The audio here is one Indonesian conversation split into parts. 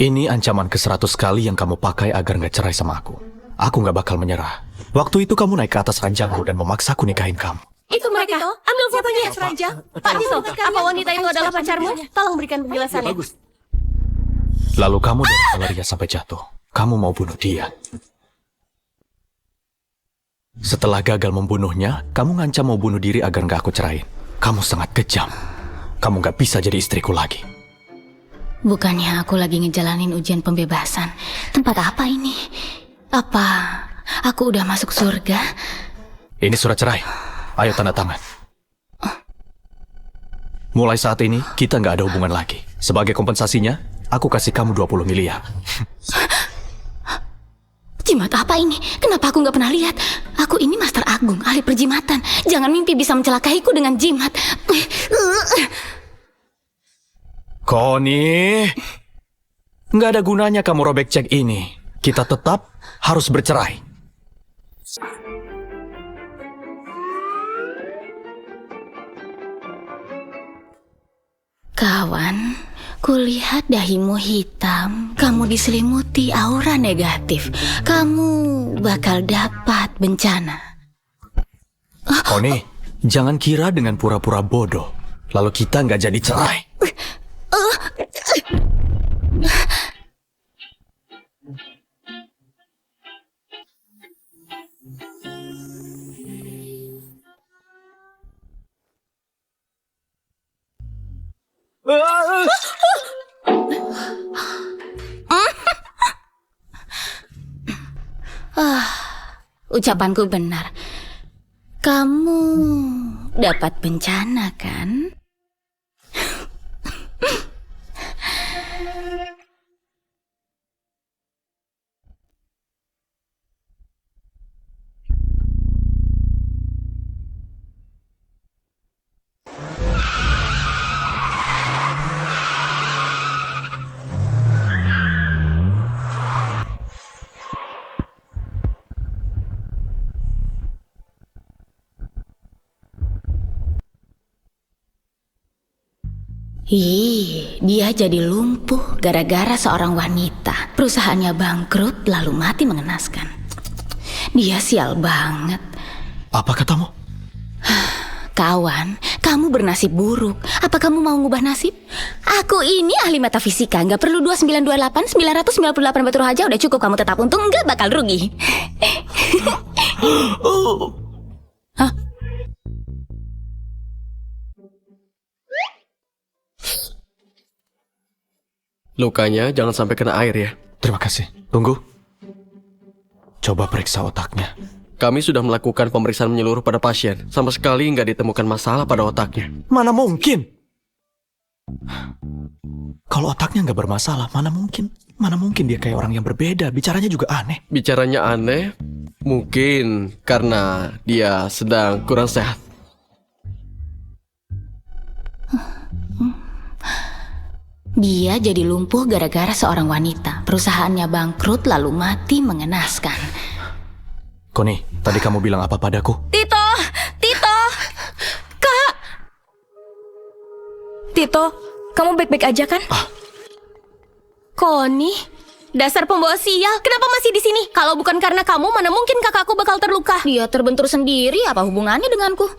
Ini ancaman ke-100 kali yang kamu pakai agar nggak cerai sama aku. Aku nggak bakal menyerah. Waktu itu kamu naik ke atas ranjangku dan memaksaku nikahin kamu. Itu mereka. Ambil fotonya. Pak Tito, apa wanita itu adalah pacarmu? Tolong berikan penjelasannya. Bagus. Lalu kamu dorong Valeria sampai jatuh. Kamu mau bunuh dia. Setelah gagal membunuhnya, kamu ngancam mau bunuh diri agar nggak aku cerain. Kamu sangat kejam. Kamu nggak bisa jadi istriku lagi. Bukannya aku lagi ngejalanin ujian pembebasan. Tempat apa ini? Apa aku udah masuk surga? Ini surat cerai. Ayo tanda tangan. Mulai saat ini, kita nggak ada hubungan lagi. Sebagai kompensasinya, aku kasih kamu 20 miliar. Jimat apa ini? Kenapa aku nggak pernah lihat? Aku ini Master Agung, ahli perjimatan. Jangan mimpi bisa mencelakaiku dengan jimat. Connie, nggak ada gunanya kamu robek cek ini. Kita tetap harus bercerai. Kawan, kulihat dahimu hitam. Kamu diselimuti aura negatif. Kamu bakal dapat bencana. Connie, jangan kira dengan pura-pura bodoh, lalu kita nggak jadi cerai. Ucapanku benar. Kamu dapat bencana, kan? Dia jadi lumpuh gara-gara seorang wanita. Perusahaannya bangkrut lalu mati mengenaskan. Dia sial banget. Apa katamu? Kawan, kamu bernasib buruk. Apa kamu mau ngubah nasib? Aku ini ahli metafisika. Nggak perlu 2928, 998 batu raja. Udah cukup kamu tetap untung, nggak bakal rugi. Hah? Lukanya jangan sampai kena air ya. Terima kasih. Tunggu. Coba periksa otaknya. Kami sudah melakukan pemeriksaan menyeluruh pada pasien. Sama sekali nggak ditemukan masalah pada otaknya. Mana mungkin? Kalau otaknya nggak bermasalah, mana mungkin? Mana mungkin dia kayak orang yang berbeda. Bicaranya juga aneh. Bicaranya aneh, mungkin karena dia sedang kurang sehat. Dia jadi lumpuh gara-gara seorang wanita. Perusahaannya bangkrut lalu mati mengenaskan. Connie, tadi kamu bilang apa padaku? Tito! Kak! Tito, kamu baik-baik aja kan? Connie, dasar pembawa sial. Kenapa masih di sini? Kalau bukan karena kamu, mana mungkin kakakku bakal terluka? Dia terbentur sendiri, apa hubungannya denganku?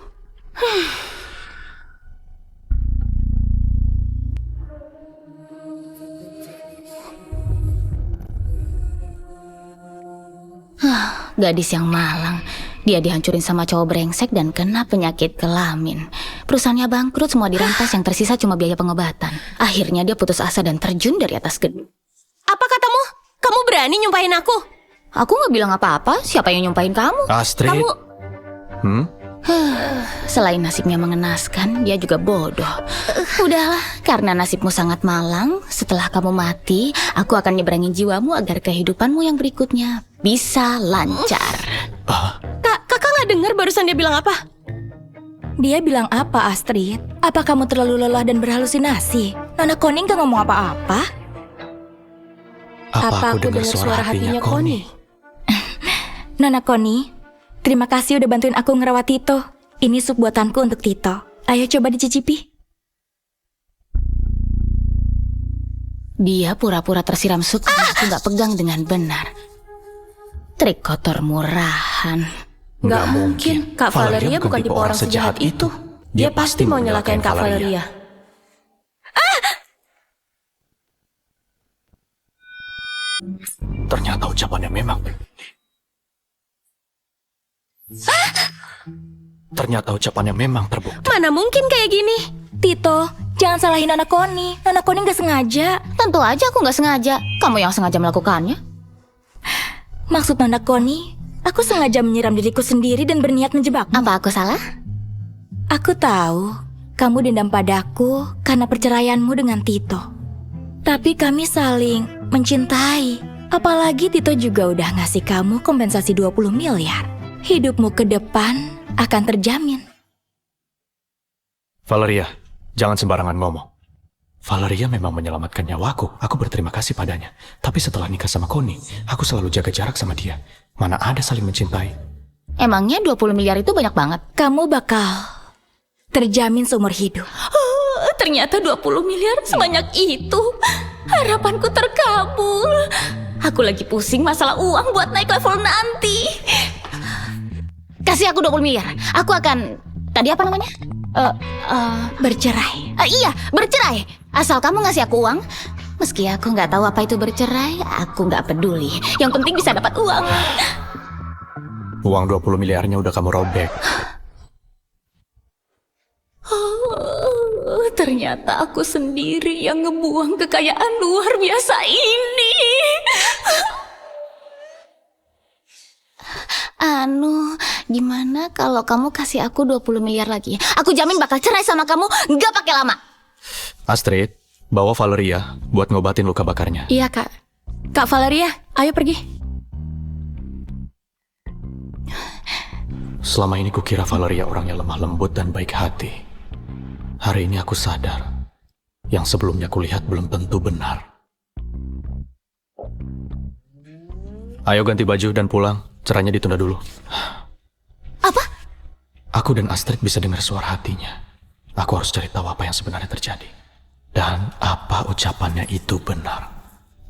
Gadis yang malang. Dia dihancurin sama cowok brengsek dan kena penyakit kelamin. Perusahaannya bangkrut, semua dirampas, yang tersisa cuma biaya pengobatan. Akhirnya dia putus asa dan terjun dari atas gedung. Apa katamu? Kamu berani nyumpahin aku? Aku nggak bilang apa-apa. Siapa yang nyumpahin kamu? Astrid. Selain nasibnya mengenaskan, dia juga bodoh. Udahlah, karena nasibmu sangat malang, setelah kamu mati, aku akan nyeberangin jiwamu agar kehidupanmu yang berikutnya bisa lancar. Kakak nggak dengar barusan dia bilang apa? Dia bilang apa, Astrid? Apa kamu terlalu lelah dan berhalusinasi? Nona Connie nggak ngomong apa-apa? Apa aku dengar suara hatinya Connie? Nona Connie, terima kasih udah bantuin aku ngerawat Tito. Ini sup buatanku untuk Tito. Ayo coba dicicipi. Dia pura-pura tersiram sup karena aku nggak pegang dengan benar. Trik kotor murahan. Nggak mungkin. Kak Valeria bukan tipe orang sejahat itu. Dia pasti mau nyelakain Kak Valeria. Ternyata ucapannya memang Ternyata ucapannya memang terbukti. Mana mungkin kayak gini? Tito, jangan salahin Nona Connie. Nona Connie nggak sengaja. Tentu aja aku nggak sengaja. Kamu yang sengaja melakukannya. Maksud Nona Connie, aku sengaja menyiram diriku sendiri dan berniat menjebakmu. Apa aku salah? Aku tahu kamu dendam padaku karena perceraianmu dengan Tito. Tapi kami saling mencintai. Apalagi Tito juga udah ngasih kamu kompensasi 20 miliar. Hidupmu ke depan akan terjamin. Valeria, jangan sembarangan ngomong. Valeria memang menyelamatkan nyawaku. Aku berterima kasih padanya. Tapi setelah nikah sama Connie, aku selalu jaga jarak sama dia. Mana ada saling mencintai. Emangnya 20 miliar itu banyak banget? Kamu bakal terjamin seumur hidup. Ternyata 20 miliar sebanyak itu. Harapanku terkabul. Aku lagi pusing masalah uang buat naik level nanti. Kasih aku 20 miliar. Aku akan... Tadi apa namanya? Bercerai. Iya, bercerai. Asal kamu ngasih aku uang. Meski aku nggak tahu apa itu bercerai, aku nggak peduli. Yang penting bisa dapat uang. Uang 20 miliarnya udah kamu robek. Ternyata aku sendiri yang ngebuang kekayaan luar biasa ini. Gimana kalau kamu kasih aku 20 miliar lagi? Aku jamin bakal cerai sama kamu, nggak pakai lama. Astrid, bawa Valeria buat ngobatin luka bakarnya. Iya, Kak. Kak Valeria, ayo pergi. Selama ini kukira Valeria orangnya lemah lembut dan baik hati. Hari ini aku sadar, yang sebelumnya kulihat belum tentu benar. Ayo ganti baju dan pulang, cerainya ditunda dulu. Apa? Aku dan Astrid bisa dengar suara hatinya. Aku harus cari tahu apa yang sebenarnya terjadi. Dan apa ucapannya itu benar.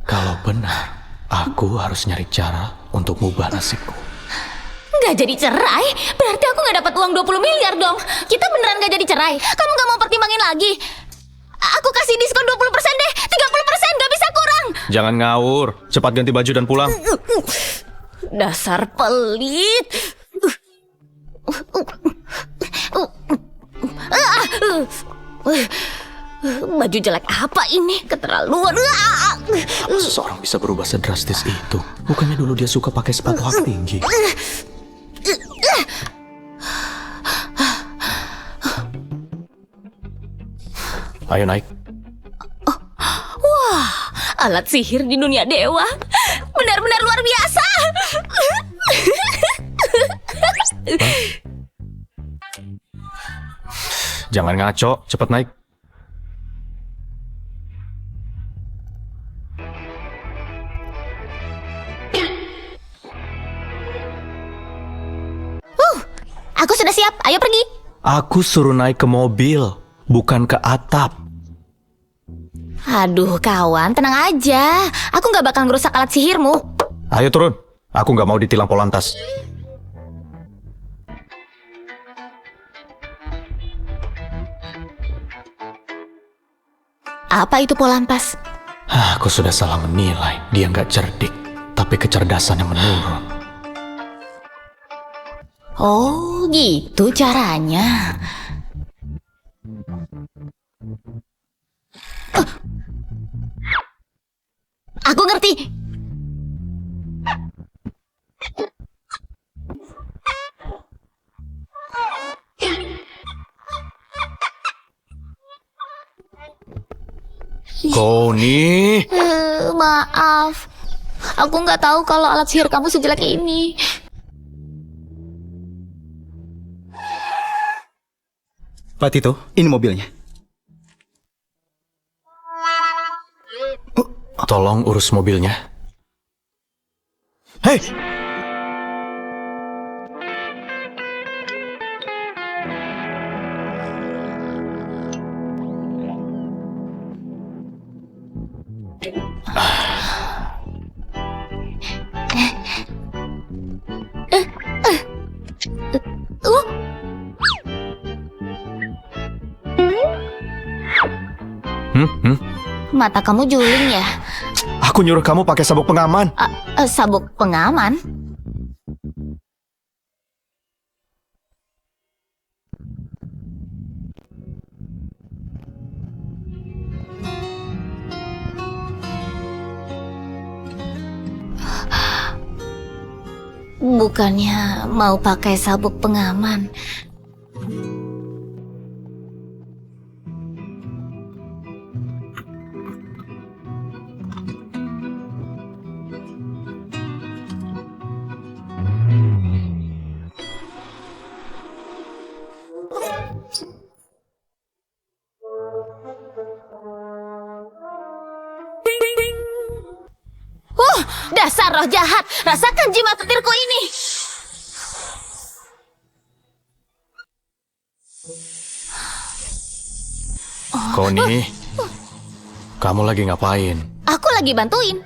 Kalau benar, aku harus nyari cara untuk mengubah nasibku. Nggak jadi cerai? Berarti aku nggak dapat uang 20 miliar dong. Kita beneran nggak jadi cerai? Kamu nggak mau pertimbangin lagi? Aku kasih diskon 20% deh. 30%, nggak bisa kurang. Jangan ngawur. Cepat ganti baju dan pulang. Dasar pelit. Baju jelek apa ini? Keterlaluan. Apa seseorang bisa berubah sedrastis itu? Bukannya dulu dia suka pakai sepatu hak tinggi. Ayo naik. Wah, alat sihir di dunia dewa. Benar-benar luar biasa. Jangan ngaco, cepat naik. Aku sudah siap, ayo pergi. Aku suruh naik ke mobil, bukan ke atap. Aduh kawan, tenang aja. Aku gak bakal ngerusak alat sihirmu. Ayo turun, aku nggak mau ditilang Polantas. Apa itu Polantas? Aku sudah salah menilai, dia nggak cerdik, tapi kecerdasannya menurun. Oh gitu caranya. Aku ngerti. Connie, Maaf. Aku nggak tahu kalau alat sihir kamu sejelek ini. Pak Tito, ini mobilnya. tolong urus mobilnya. Hei! Mata kamu juling ya? Aku nyuruh kamu pakai sabuk pengaman. Sabuk pengaman? Bukannya mau pakai sabuk pengaman. Dasar roh jahat, rasakan jimat petirku ini. Connie, kamu lagi ngapain? Aku lagi bantuin.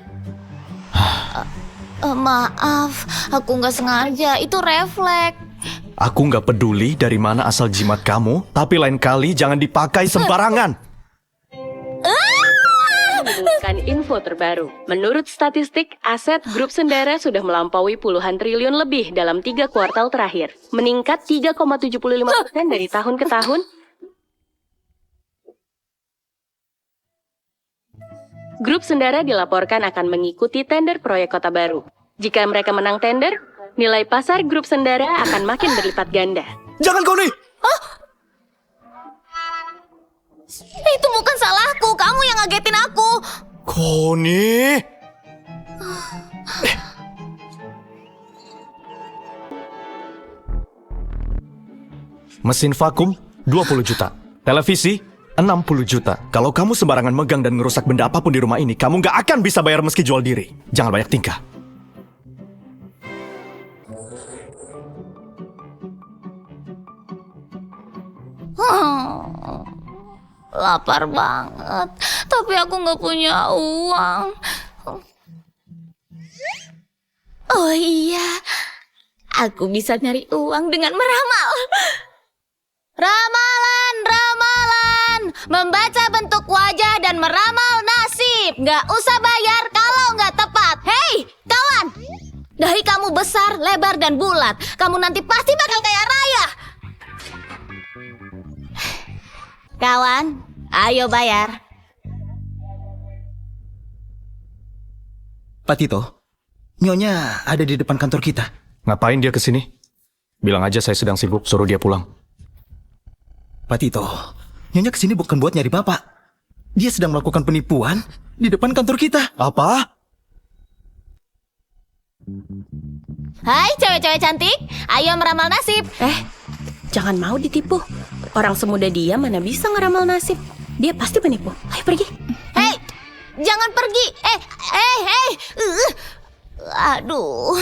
Maaf, aku nggak sengaja. Itu refleks. Aku nggak peduli dari mana asal jimat kamu, tapi lain kali jangan dipakai sembarangan. Menyuguhkan info terbaru. Menurut statistik, aset grup Sendara sudah melampaui puluhan triliun lebih dalam 3 kuartal terakhir. Meningkat 3,75% dari tahun ke tahun. Grup Sendara dilaporkan akan mengikuti tender proyek Kota Baru. Jika mereka menang tender, nilai pasar grup Sendara akan makin berlipat ganda. Jangan, Connie! Itu bukan salahku, kamu yang ngagetin aku. Connie! Mesin vakum 20 juta. Televisi 60 juta. Kalau kamu sembarangan megang dan ngerusak benda apapun di rumah ini, kamu nggak akan bisa bayar meski jual diri. Jangan banyak tingkah. Lapar banget, tapi aku nggak punya uang. Oh iya, aku bisa nyari uang dengan meramal. Ramalan, ramalan, membaca bentuk wajah dan meramal nasib. Nggak usah bayar kalau nggak tepat. Hei, kawan, dahi kamu besar, lebar, dan bulat. Kamu nanti pasti bakal kaya raya. Kawan, ayo bayar. Pak Tito, Nyonya ada di depan kantor kita. Ngapain dia kesini? Bilang aja saya sedang sibuk, suruh dia pulang. Pak Tito, Nyonya kesini bukan buat nyari Bapak. Dia sedang melakukan penipuan di depan kantor kita. Apa? Hai cewek-cewek cantik, ayo meramal nasib. Jangan mau ditipu. Orang semuda dia mana bisa ngeramal nasib. Dia pasti penipu. Ayo pergi. Hei, jangan pergi. Aduh,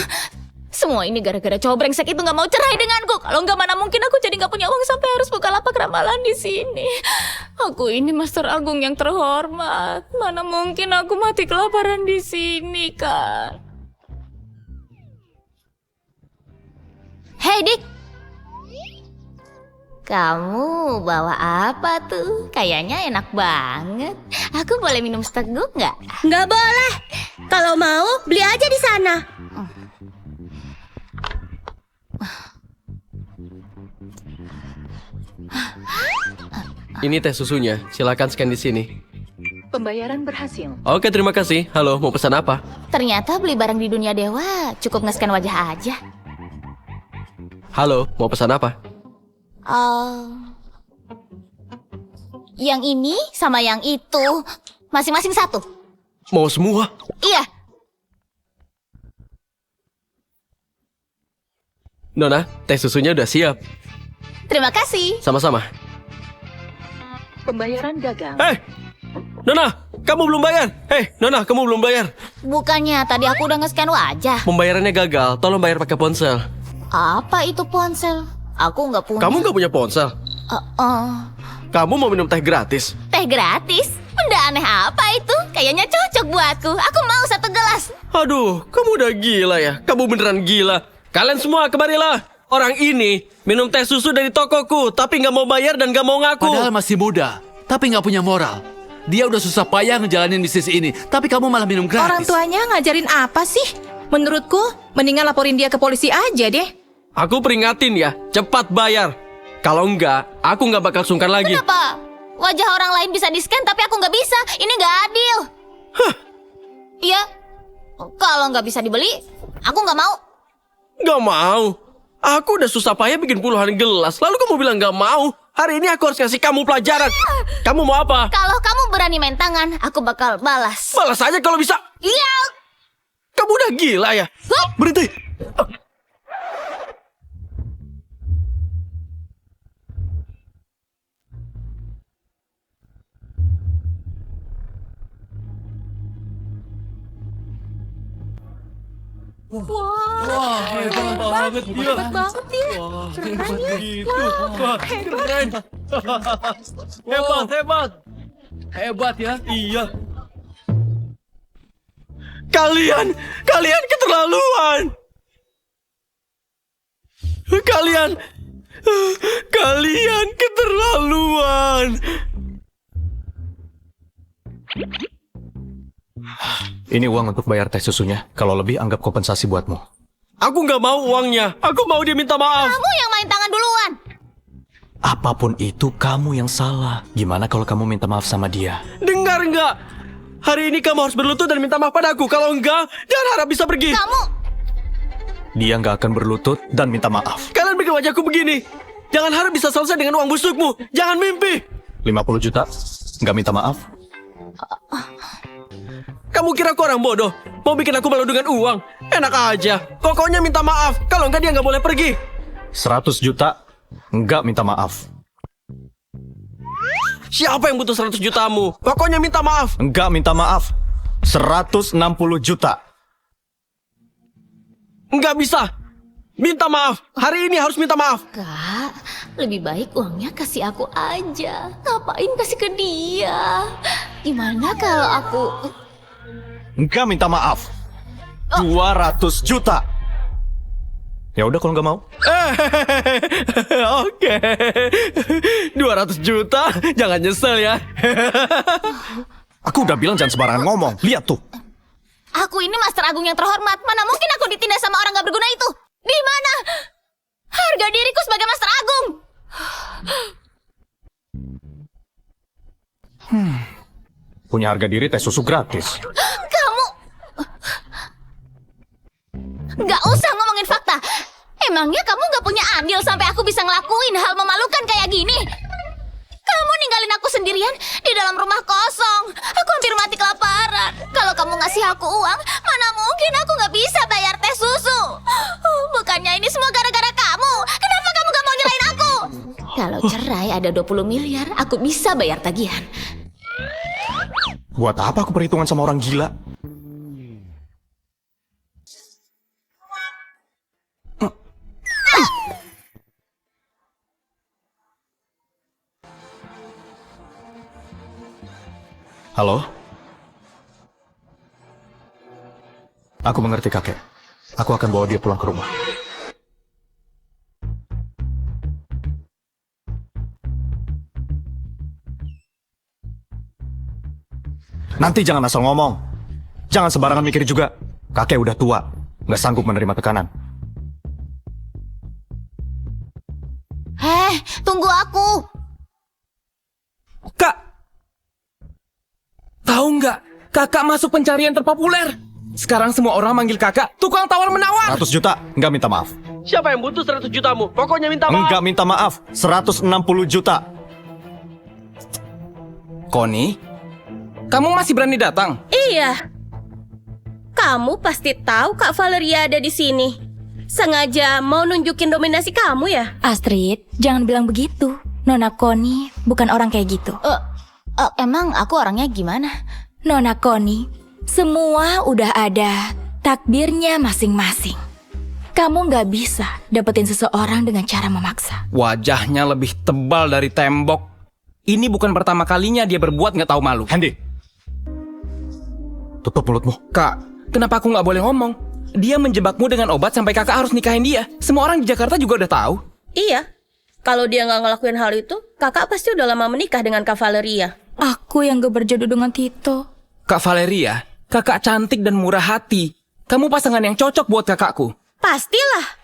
semua ini gara-gara cowok brengsek itu nggak mau cerai denganku. Kalau nggak, mana mungkin aku jadi nggak punya uang sampai harus buka lapak ramalan di sini. Aku ini Master Agung yang terhormat. Mana mungkin aku mati kelaparan di sini, kan? Hei, Dik. Kamu bawa apa tuh? Kayaknya enak banget. Aku boleh minum seteguk nggak? Nggak boleh. Kalau mau, beli aja di sana. Ini teh susunya, silakan scan di sini. Pembayaran berhasil. Oke, terima kasih. Halo, mau pesan apa? Ternyata beli barang di dunia dewa cukup nge-scan wajah aja. Halo, mau pesan apa? Yang ini sama yang itu masing-masing satu. Mau semua? Iya. Nona, teh susunya udah siap. Terima kasih. Sama-sama. Pembayaran gagal. Nona, kamu belum bayar. Nona, kamu belum bayar. Bukannya tadi aku udah nge-scan wajah. Pembayarannya gagal, tolong bayar pakai ponsel. Apa itu ponsel? Aku nggak punya. Kamu nggak punya ponsel? Kamu mau minum teh gratis? Teh gratis? Benda aneh apa itu? Kayaknya cocok buatku. Aku mau satu gelas. Aduh, kamu udah gila ya? Kamu beneran gila. Kalian semua kemarilah. Orang ini minum teh susu dari tokoku, tapi nggak mau bayar dan nggak mau ngaku. Padahal masih muda, tapi nggak punya moral. dia udah susah payah ngejalanin bisnis ini, tapi kamu malah minum Orang gratis. tuanya ngajarin apa sih? Menurutku, mendingan laporin dia ke polisi aja deh. Aku peringatin ya, cepat bayar. Kalau enggak, aku nggak bakal sungkan lagi. Kenapa? Wajah orang lain bisa di-scan tapi aku nggak bisa. Ini nggak adil. Iya. Kalau nggak bisa dibeli, aku nggak mau. Nggak mau. Aku udah susah payah bikin puluhan gelas, lalu kamu bilang nggak mau. Hari ini aku harus kasih kamu pelajaran. Kamu mau apa? Kalau kamu berani main tangan, aku bakal balas. Balas aja kalau bisa. Iya. Kamu udah gila ya? Berhenti! Hebat banget dia. Keren. Hebat. Hebat ya. Iya. Kalian keterlaluan. Kalian keterlaluan. Ini uang untuk bayar teh susunya. Kalau lebih, anggap kompensasi buatmu. Aku nggak mau uangnya. Aku mau dia minta maaf. Kamu yang main tangan duluan. Apapun itu, kamu yang salah. Gimana kalau kamu minta maaf sama dia? Dengar nggak? Hari ini kamu harus berlutut dan minta maaf padaku. Kalau enggak, jangan harap bisa pergi. Kamu Dia nggak akan berlutut dan minta maaf. Kalian bikin wajahku begini. Jangan harap bisa selesai dengan uang busukmu. Jangan mimpi. 50 juta, nggak minta maaf. Kamu kira aku orang bodoh? Mau bikin aku malu dengan uang? Enak aja. Pokoknya minta maaf. Kalau enggak dia nggak boleh pergi. 100 juta, nggak minta maaf. Siapa yang butuh 100 jutamu? Pokoknya minta maaf. Nggak minta maaf. 160 juta. Nggak bisa. Minta maaf. Hari ini harus minta maaf. Kak, lebih baik uangnya kasih aku aja. Ngapain kasih ke dia? Gimana kalau aku... Nggak minta maaf. 200 juta. Ya udah kalau nggak mau. Oke. 200 juta. Jangan nyesel ya. Aku udah bilang jangan sembarangan ngomong. Lihat tuh. Aku ini Master Agung yang terhormat. Mana mungkin aku ditindas sama orang gak berguna itu? Di mana harga diriku sebagai Master Agung? Punya harga diri teh susu gratis. Kamu gak usah ngomongin fakta. Emangnya kamu gak punya andil sampai aku bisa ngelakuin hal memalukan kayak gini? Kamu ninggalin aku sendirian di dalam rumah kosong. Aku hampir mati kelaparan. Kalau kamu ngasih aku uang, mana mungkin aku gak bisa bayar teh susu. Bukannya ini semua gara-gara kamu. Kenapa kamu gak mau nyerahin aku? Kalau cerai ada 20 miliar, aku bisa bayar tagihan. Buat apa aku perhitungan sama orang gila? Halo? Aku mengerti kakek. Aku akan bawa dia pulang ke rumah. Nanti jangan asal ngomong. Jangan sembarangan mikir juga. Kakek udah tua, nggak sanggup menerima tekanan. Tunggu aku. Kak. Tahu nggak? Kakak masuk pencarian terpopuler. Sekarang semua orang manggil kakak tukang tawar-menawar. 100 juta, nggak minta maaf. Siapa yang butuh 100 jutamu? Pokoknya minta maaf. Nggak minta maaf, 160 juta. Connie, kamu masih berani datang? Iya. Kamu pasti tahu Kak Valeria ada di sini. Sengaja mau nunjukin dominasi kamu ya? Astrid, jangan bilang begitu. Nona Connie bukan orang kayak gitu. Emang aku orangnya gimana? Nona Connie, semua udah ada takdirnya masing-masing. Kamu nggak bisa dapetin seseorang dengan cara memaksa. Wajahnya lebih tebal dari tembok. Ini bukan pertama kalinya dia berbuat nggak tahu malu. Handy, tutup mulutmu. Kak, kenapa aku nggak boleh ngomong? Dia menjebakmu dengan obat sampai kakak harus nikahin dia. Semua orang di Jakarta juga udah tahu. Iya. Kalau dia nggak ngelakuin hal itu, kakak pasti udah lama menikah dengan Kak Valeria. Aku yang gak berjodoh dengan Tito. Kak Valeria, kakak cantik dan murah hati. Kamu pasangan yang cocok buat kakakku. Pastilah.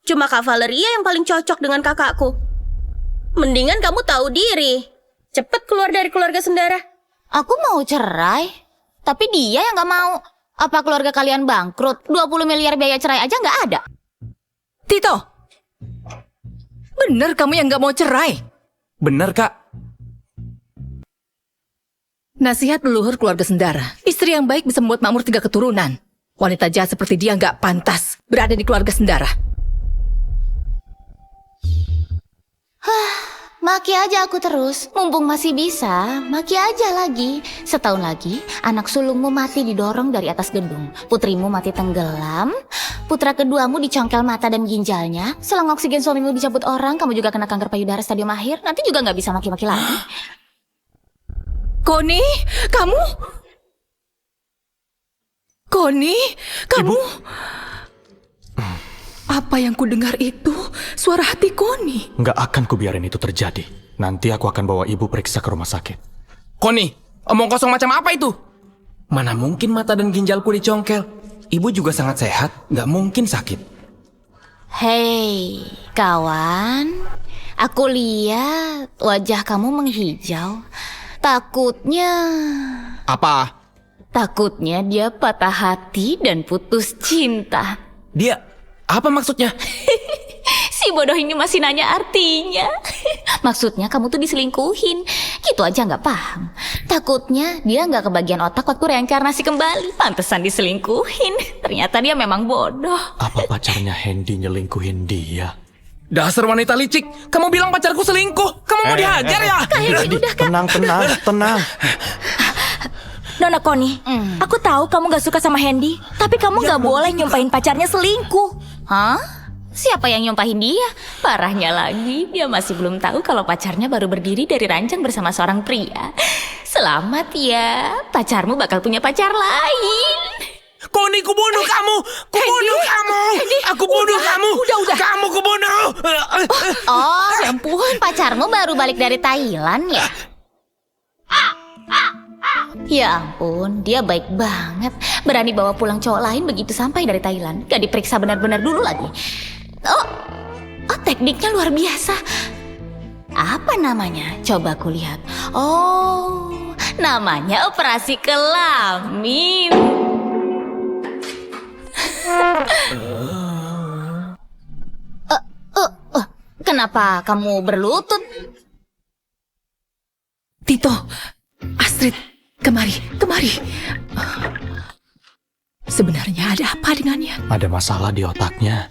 Cuma Kak Valeria yang paling cocok dengan kakakku. Mendingan kamu tahu diri. Cepet keluar dari keluarga Sendara. Aku mau cerai, tapi dia yang gak mau. Apa keluarga kalian bangkrut? 20 miliar biaya cerai aja nggak ada. Tito, bener kamu yang gak mau cerai? Bener, Kak. Nasihat leluhur keluarga Sendara. Istri yang baik bisa membuat makmur 3 keturunan. Wanita jahat seperti dia nggak pantas berada di keluarga Sendara. Maki aja aku terus, mumpung masih bisa, maki aja lagi. Setahun lagi, anak sulungmu mati didorong dari atas gedung. Putrimu mati tenggelam, putra keduamu dicongkel mata dan ginjalnya. Selang oksigen suamimu dicabut orang, kamu juga kena kanker payudara stadium akhir. Nanti juga nggak bisa maki-maki lagi. Koni, kamu? Koni, kamu? Apa yang ku dengar itu? Suara hati Koni. Nggak akan kubiarin itu terjadi. Nanti aku akan bawa ibu periksa ke rumah sakit. Koni, omong kosong macam apa itu? Mana mungkin mata dan ginjalku dicongkel? Ibu juga sangat sehat, nggak mungkin sakit. Hei, kawan. Aku lihat wajah kamu menghijau. Takutnya... Apa? Takutnya dia patah hati dan putus cinta. Dia... Apa maksudnya? Si bodoh ini masih nanya artinya. Maksudnya kamu tuh diselingkuhin. Gitu aja nggak paham. Takutnya dia nggak kebagian otak waktu reinkarnasi kembali. Pantesan diselingkuhin. Ternyata dia memang bodoh. Apa pacarnya Hendy nyelingkuhin dia? Dasar wanita licik. Kamu bilang pacarku selingkuh. Kamu mau dihajar ya? Tenang. Nona Koni, aku tahu kamu gak suka sama Hendy, tapi kamu gak boleh nyumpahin pacarnya selingkuh. Hah? Siapa yang nyumpahin dia? Parahnya lagi, dia masih belum tahu kalau pacarnya baru berdiri dari ranjang bersama seorang pria. Selamat ya, pacarmu bakal punya pacar lain. Koni, kubunuh kamu! Kubunuh kamu! Aku bunuh kamu! Udah. Kamu kubunuh! Oh, ya ampun, pacarmu baru balik dari Thailand ya? Ya ampun, dia baik banget. Berani bawa pulang cowok lain begitu sampai dari Thailand. Gak diperiksa benar-benar dulu lagi. Oh, tekniknya luar biasa. Apa namanya? Coba aku lihat. Oh, namanya operasi kelamin. Kenapa kamu berlutut? Tito, Astrid, kemari. Sebenarnya ada apa dengannya? Ada masalah di otaknya.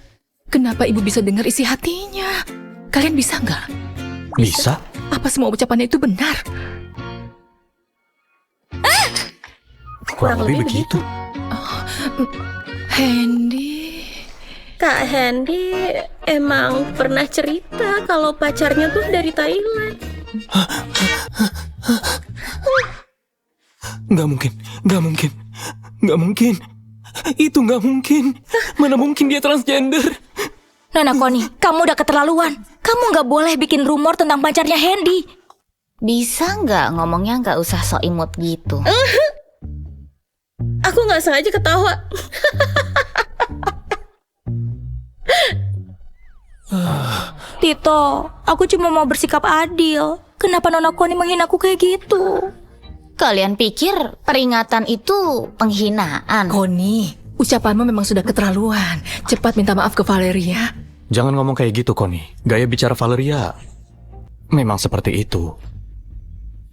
Kenapa ibu bisa dengar isi hatinya? Kalian bisa nggak? Bisa? Apa semua ucapannya itu benar? Kurang lebih begitu. Hendy. Kak Hendy emang pernah cerita kalau pacarnya tuh dari Thailand. Nggak mungkin. Itu nggak mungkin. Mana mungkin dia transgender? Nona Koni, kamu udah keterlaluan. Kamu gak boleh bikin rumor tentang pacarnya Hendy. Bisa nggak ngomongnya nggak usah sok imut gitu? Aku nggak sengaja ketawa. Tito, aku cuma mau bersikap adil. Kenapa Nona Koni menghina aku kayak gitu? Kalian pikir peringatan itu penghinaan? Koni, ucapanmu memang sudah keterlaluan. Cepat minta maaf ke Valeria. Jangan ngomong kayak gitu, Koni. Gaya bicara Valeria memang seperti itu.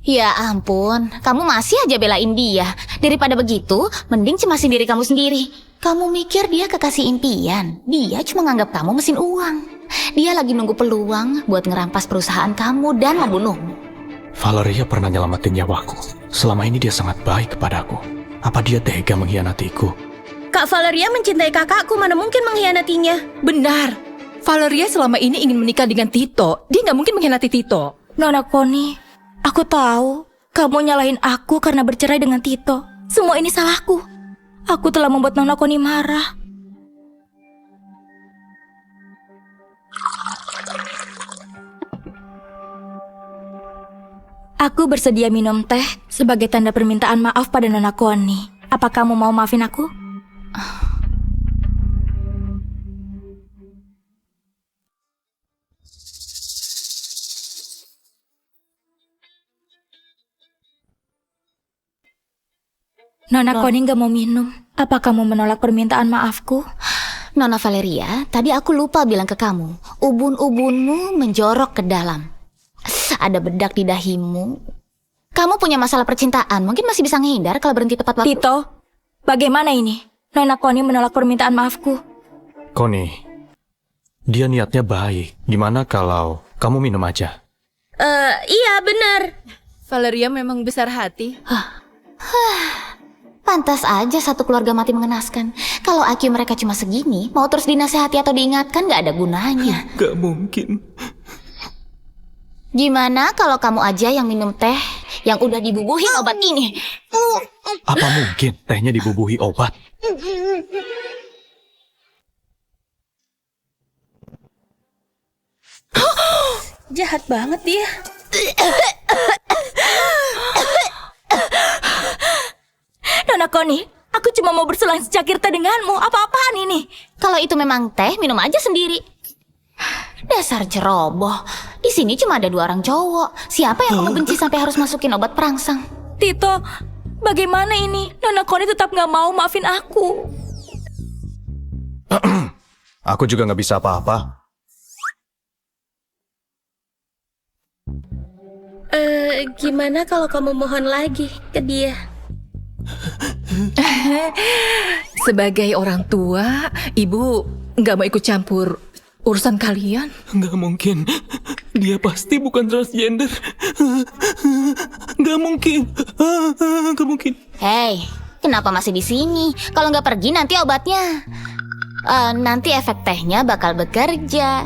Ya ampun, kamu masih aja belain dia. Daripada begitu, mending cemasin diri kamu sendiri. Kamu mikir dia kekasih impian. Dia cuma nganggap kamu mesin uang. Dia lagi nunggu peluang buat ngerampas perusahaan kamu dan membunuhmu. Valeria pernah nyelamatin nyawaku. Selama ini dia sangat baik kepadaku. Apa dia tega mengkhianatiku? Kak Valeria mencintai kakakku, mana mungkin mengkhianatinya? Benar. Valeria selama ini ingin menikah dengan Tito. Dia nggak mungkin mengkhianati Tito. Nona Koni, aku tahu kamu nyalahin aku karena bercerai dengan Tito. Semua ini salahku. Aku telah membuat Nona Koni marah. Aku bersedia minum teh sebagai tanda permintaan maaf pada Nona Connie. Apa kamu mau maafin aku? Nona Connie gak mau minum. Apa kamu menolak permintaan maafku? Nona Valeria, tadi aku lupa bilang ke kamu. Ubun-ubunmu menjorok ke dalam. Ada bedak di dahimu. Kamu punya masalah percintaan, mungkin masih bisa ngehindar kalau berhenti tepat waktu. Tito, bagaimana ini? Nona Connie menolak permintaan maafku. Connie, dia niatnya baik. Gimana kalau kamu minum aja? Iya benar. Valeria memang besar hati. Pantas aja satu keluarga mati mengenaskan. Kalau IQ mereka cuma segini, mau terus dinasehati atau diingatkan gak ada gunanya. Gak mungkin. Gimana kalau kamu aja yang minum teh yang udah dibubuhin obat ini? Apa mungkin tehnya dibubuhi obat? Jahat banget dia. Nona Connie, aku cuma mau berselang secakir teh denganmu. Apa-apaan ini? Kalau itu memang teh, minum aja sendiri. Dasar ceroboh. Di sini cuma ada 2 orang cowok. Siapa yang kamu benci sampai harus masukin obat perangsang? Tito, bagaimana ini? Nona Connie tetap gak mau maafin aku. Aku juga nggak bisa apa-apa. Gimana kalau kamu mohon lagi ke dia? Sebagai orang tua, ibu nggak mau ikut campur urusan kalian. Nggak mungkin. Dia pasti bukan transgender. Nggak mungkin. Nggak mungkin. Hei, kenapa masih di sini? Kalau nggak pergi nanti obatnya. Nanti efek tehnya bakal bekerja.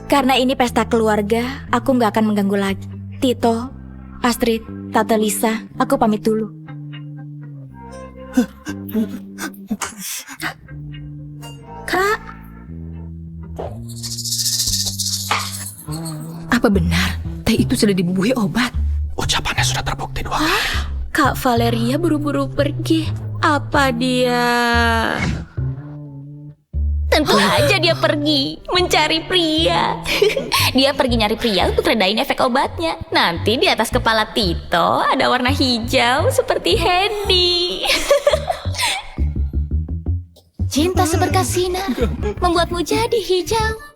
Karena ini pesta keluarga, aku gak akan mengganggu lagi. Tito, Astrid, Tante Lisa, aku pamit dulu. Kak, Apa benar teh itu sudah dibubuhi obat? Ucapannya sudah terbukti 2 kali. Kak Valeria buru-buru pergi. Apa dia? Tentu aja dia pergi mencari pria. Dia pergi nyari pria untuk redain efek obatnya. Nanti di atas kepala Tito ada warna hijau seperti Hendy. Cinta seberkas sinar membuatmu jadi hijau.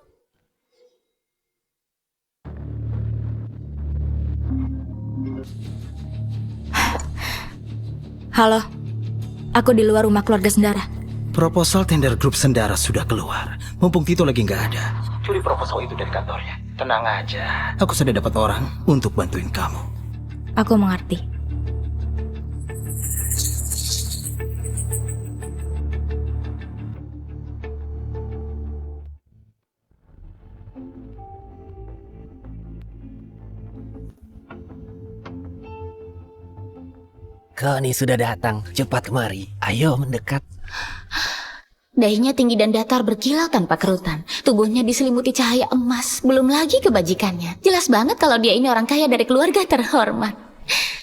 Halo, aku di luar rumah keluarga Sendara. Proposal tender grup Sendara sudah keluar. Mumpung Tito lagi nggak ada, curi proposal itu dari kantornya. Tenang aja, aku sudah dapat orang untuk bantuin kamu. Aku mengerti. Connie sudah datang. Cepat kemari. Ayo mendekat. Dahinya tinggi dan datar berkilau tanpa kerutan. Tubuhnya diselimuti cahaya emas. Belum lagi kebajikannya. Jelas banget kalau dia ini orang kaya dari keluarga terhormat.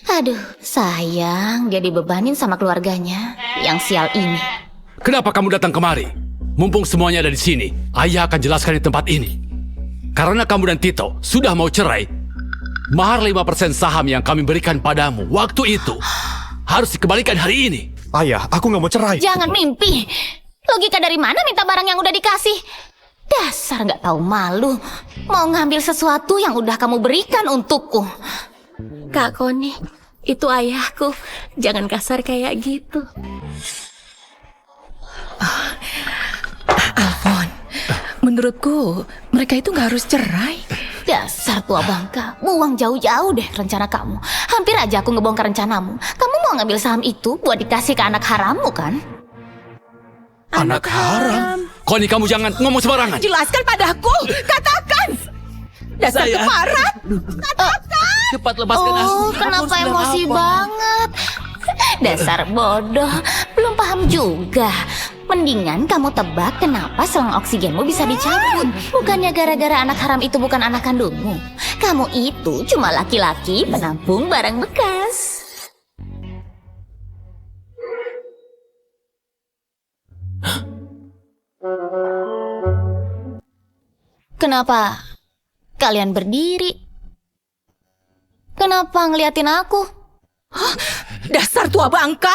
Aduh, sayang dia dibebanin sama keluarganya yang sial ini. Kenapa kamu datang kemari? Mumpung semuanya ada di sini, ayah akan jelaskan di tempat ini. Karena kamu dan Tito sudah mau cerai, mahar 5% saham yang kami berikan padamu waktu itu harus dikembalikan hari ini. Ayah, aku nggak mau cerai. Jangan mimpi. Logika dari mana minta barang yang udah dikasih? Dasar nggak tahu malu. Mau ngambil sesuatu yang udah kamu berikan untukku. Kak Connie, itu ayahku. Jangan kasar kayak gitu. Alfon, menurutku mereka itu nggak harus cerai. Dasar tua bangka, buang jauh-jauh deh rencana kamu. Hampir aja aku ngebongkar rencanamu. Kamu mau ngambil saham itu buat dikasih ke anak harammu kan? Anak haram? Connie, kamu jangan ngomong sembarangan. Jelaskan padaku, katakan. Dasar keparat. Cepat lepaskan aku. Oh, kenapa emosi banget? Dasar bodoh, belum paham juga. Mendingan kamu tebak kenapa selang oksigenmu bisa dicabut. Bukannya gara-gara anak haram itu bukan anak kandungmu. Kamu itu cuma laki-laki penampung barang bekas. Kenapa kalian berdiri? Kenapa ngeliatin aku? Dasar tua bangka!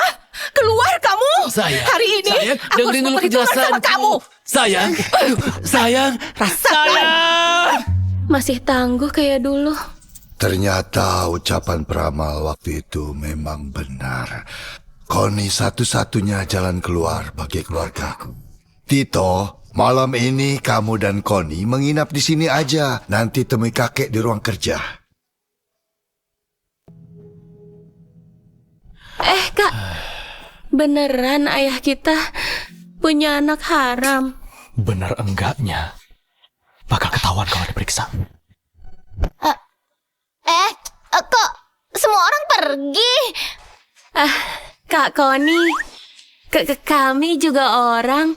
Keluar kamu! Sayang, Hari ini sayang, aku harus dengerin dulu memperhitungkan sama penjelasanku. kamu. Sayang, sayang, sayang. Masih tangguh kayak dulu. Ternyata ucapan peramal waktu itu memang benar. Connie satu-satunya jalan keluar bagi keluargaku. Tito, malam ini kamu dan Connie menginap di sini aja. Nanti temui kakek di ruang kerja. Kak, beneran ayah kita punya anak haram? Benar enggaknya? Bakal ketahuan kalau diperiksa. Kok semua orang pergi? Kak Connie, kami juga orang.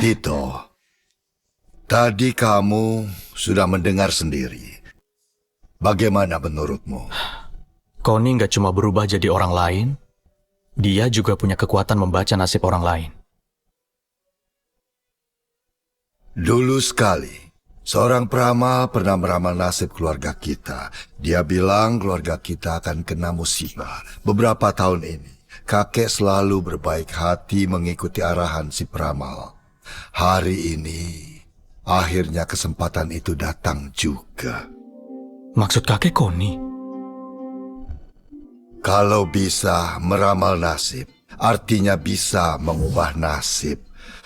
Tito, tadi kamu sudah mendengar sendiri. Bagaimana menurutmu? Connie nggak cuma berubah jadi orang lain, dia juga punya kekuatan membaca nasib orang lain. Dulu sekali, seorang peramal pernah meramal nasib keluarga kita. Dia bilang keluarga kita akan kena musibah. Beberapa tahun ini, kakek selalu berbaik hati mengikuti arahan si peramal. Hari ini, akhirnya kesempatan itu datang juga. Maksud kakek Connie? Kalau bisa meramal nasib, artinya bisa mengubah nasib.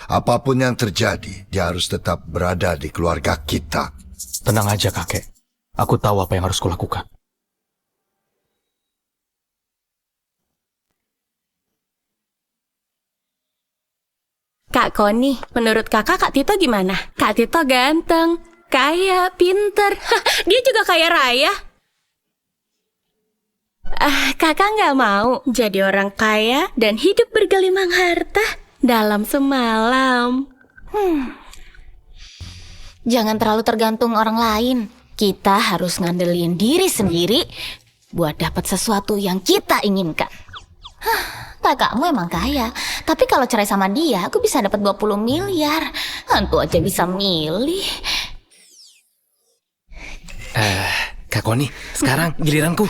Apapun yang terjadi, dia harus tetap berada di keluarga kita. Tenang aja kakek, aku tahu apa yang harus kulakukan. Kak Connie, menurut kakak Kak Tito gimana? Kak Tito ganteng, kaya, pinter. Dia juga kaya raya. Kakak nggak mau jadi orang kaya dan hidup bergelimang harta dalam semalam. Jangan terlalu tergantung orang lain. Kita harus ngandelin diri sendiri buat dapat sesuatu yang kita inginkan. Kakakmu emang kaya, tapi kalau cerai sama dia, aku bisa dapat 20 miliar. Hantu aja bisa milih. Kak Connie, sekarang giliranku.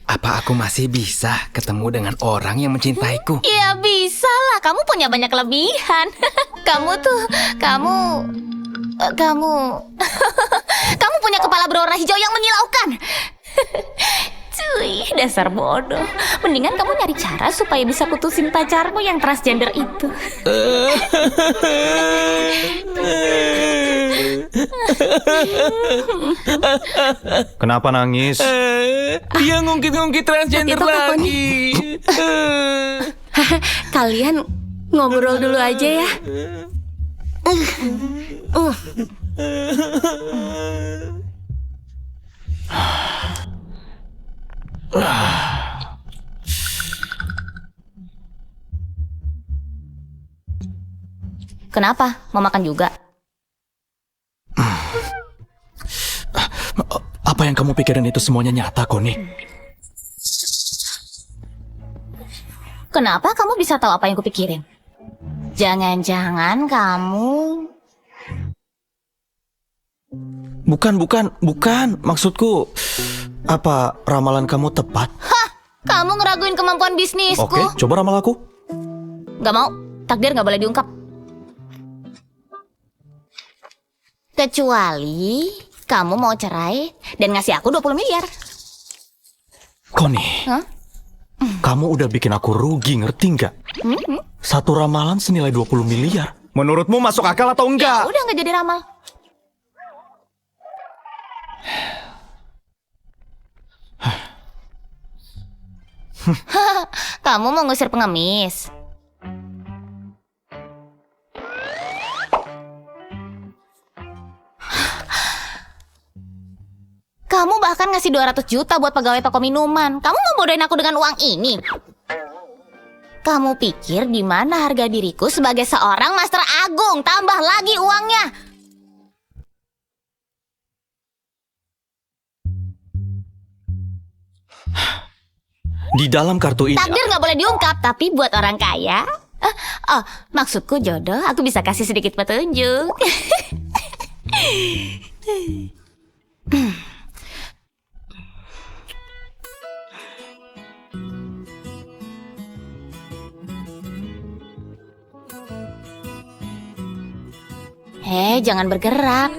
Apa aku masih bisa ketemu dengan orang yang mencintaiku? Ya bisa lah, kamu punya banyak kelebihan. Kamu kamu punya kepala berwarna hijau yang menyilaukan. Cuy, dasar bodoh. Mendingan kamu nyari cara supaya bisa putusin pacarmu yang transgender itu. Kenapa nangis? Dia ngungkit-ngungkit transgender Kak Tito, Kak lagi. Kalian ngobrol dulu aja ya. Kenapa? Mau makan juga? Apa yang kamu pikirin itu semuanya nyata, Connie? Kenapa kamu bisa tahu apa yang kupikirin? Jangan-jangan kamu... Bukan. Maksudku, apa ramalan kamu tepat? Hah! Kamu ngeraguin kemampuan bisnisku. Oke, coba ramal aku. Gak mau. Takdir gak boleh diungkap. Kecuali kamu mau cerai dan ngasih aku 20 miliar. Connie, Hah? kamu udah bikin aku rugi, ngerti nggak? Satu ramalan senilai 20 miliar. Menurutmu masuk akal atau enggak? Udah gak jadi ramal. Kamu mau ngusir pengemis? Kamu bahkan ngasih 200 juta buat pegawai toko minuman. Kamu mau bodohin aku dengan uang ini? Kamu pikir di mana harga diriku sebagai seorang master agung? Tambah lagi uangnya. Di dalam kartu ini... Takdir nggak boleh diungkap, tapi buat orang kaya... maksudku jodoh, aku bisa kasih sedikit petunjuk. Jangan bergerak.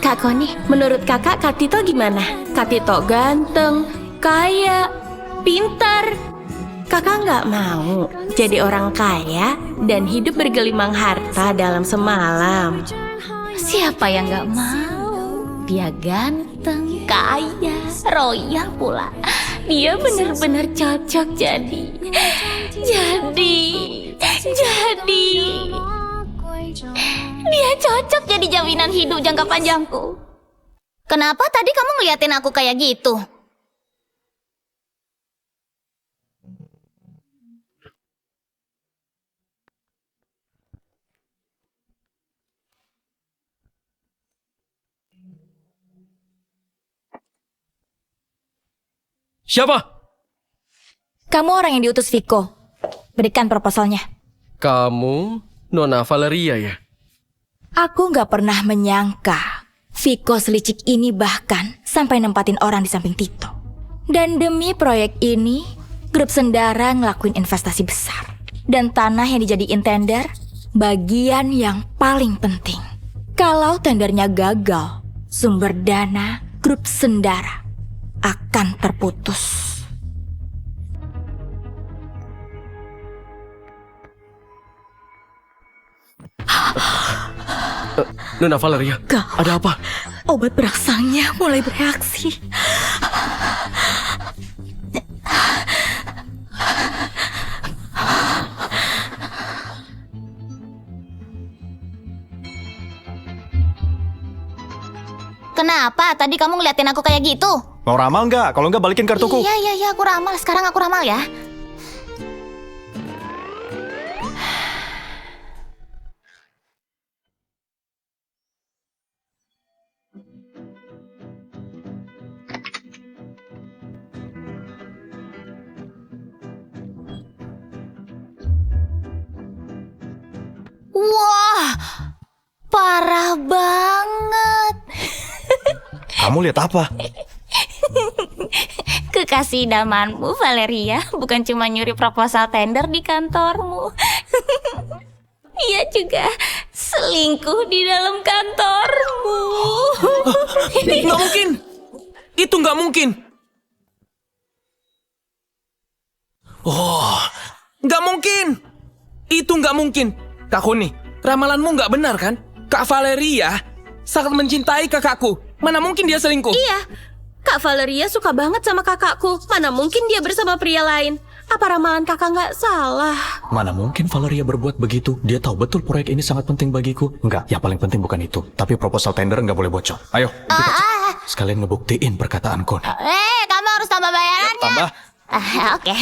Kak Koni, menurut kakak Kak Tito gimana? Kak Tito ganteng, kaya, pintar. Kakak nggak mau jadi orang kaya dan hidup bergelimang harta dalam semalam. Siapa yang nggak mau? Dia ganteng, kaya, royal pula. Dia benar-benar cocok jadi. Dia cocok jadi jaminan hidup jangka panjangku. Kenapa tadi kamu ngeliatin aku kayak gitu? Siapa? Kamu orang yang diutus Viko. Berikan proposalnya. Kamu Nona Valeria ya? Aku nggak pernah menyangka Viko selicik ini bahkan sampai nempatin orang di samping Tito. Dan demi proyek ini, grup Sendara ngelakuin investasi besar. Dan tanah yang dijadiin tender, bagian yang paling penting. Kalau tendernya gagal, sumber dana grup Sendara akan terputus. Nona Valeria, ada apa? Obat berangsangnya mulai bereaksi. Kenapa? Tadi kamu ngeliatin aku kayak gitu? Mau ramal nggak? Kalau nggak balikin kartuku. Iya, aku ramal. Sekarang aku ramal ya. Wah, parah banget. Kamu lihat apa? Kekasih idamanmu, Valeria, bukan cuma nyuri proposal tender di kantormu. Ia juga selingkuh di dalam kantormu. Nggak mungkin. Itu nggak mungkin. Oh, nggak mungkin. Itu nggak mungkin. Kak Koni, ramalanmu nggak benar kan? Kak Valeria sangat mencintai kakakku. Mana mungkin dia selingkuh? Iya, Kak Valeria suka banget sama kakakku. Mana mungkin dia bersama pria lain? Apa ramalan kakak nggak salah? Mana mungkin Valeria berbuat begitu? Dia tahu betul proyek ini sangat penting bagiku. Enggak, yang paling penting bukan itu. Tapi proposal tender nggak boleh bocor. Ayo, kita cek. Sekalian ngebuktiin perkataan Koni. Kamu harus tambah bayarannya. Tambah. Oke.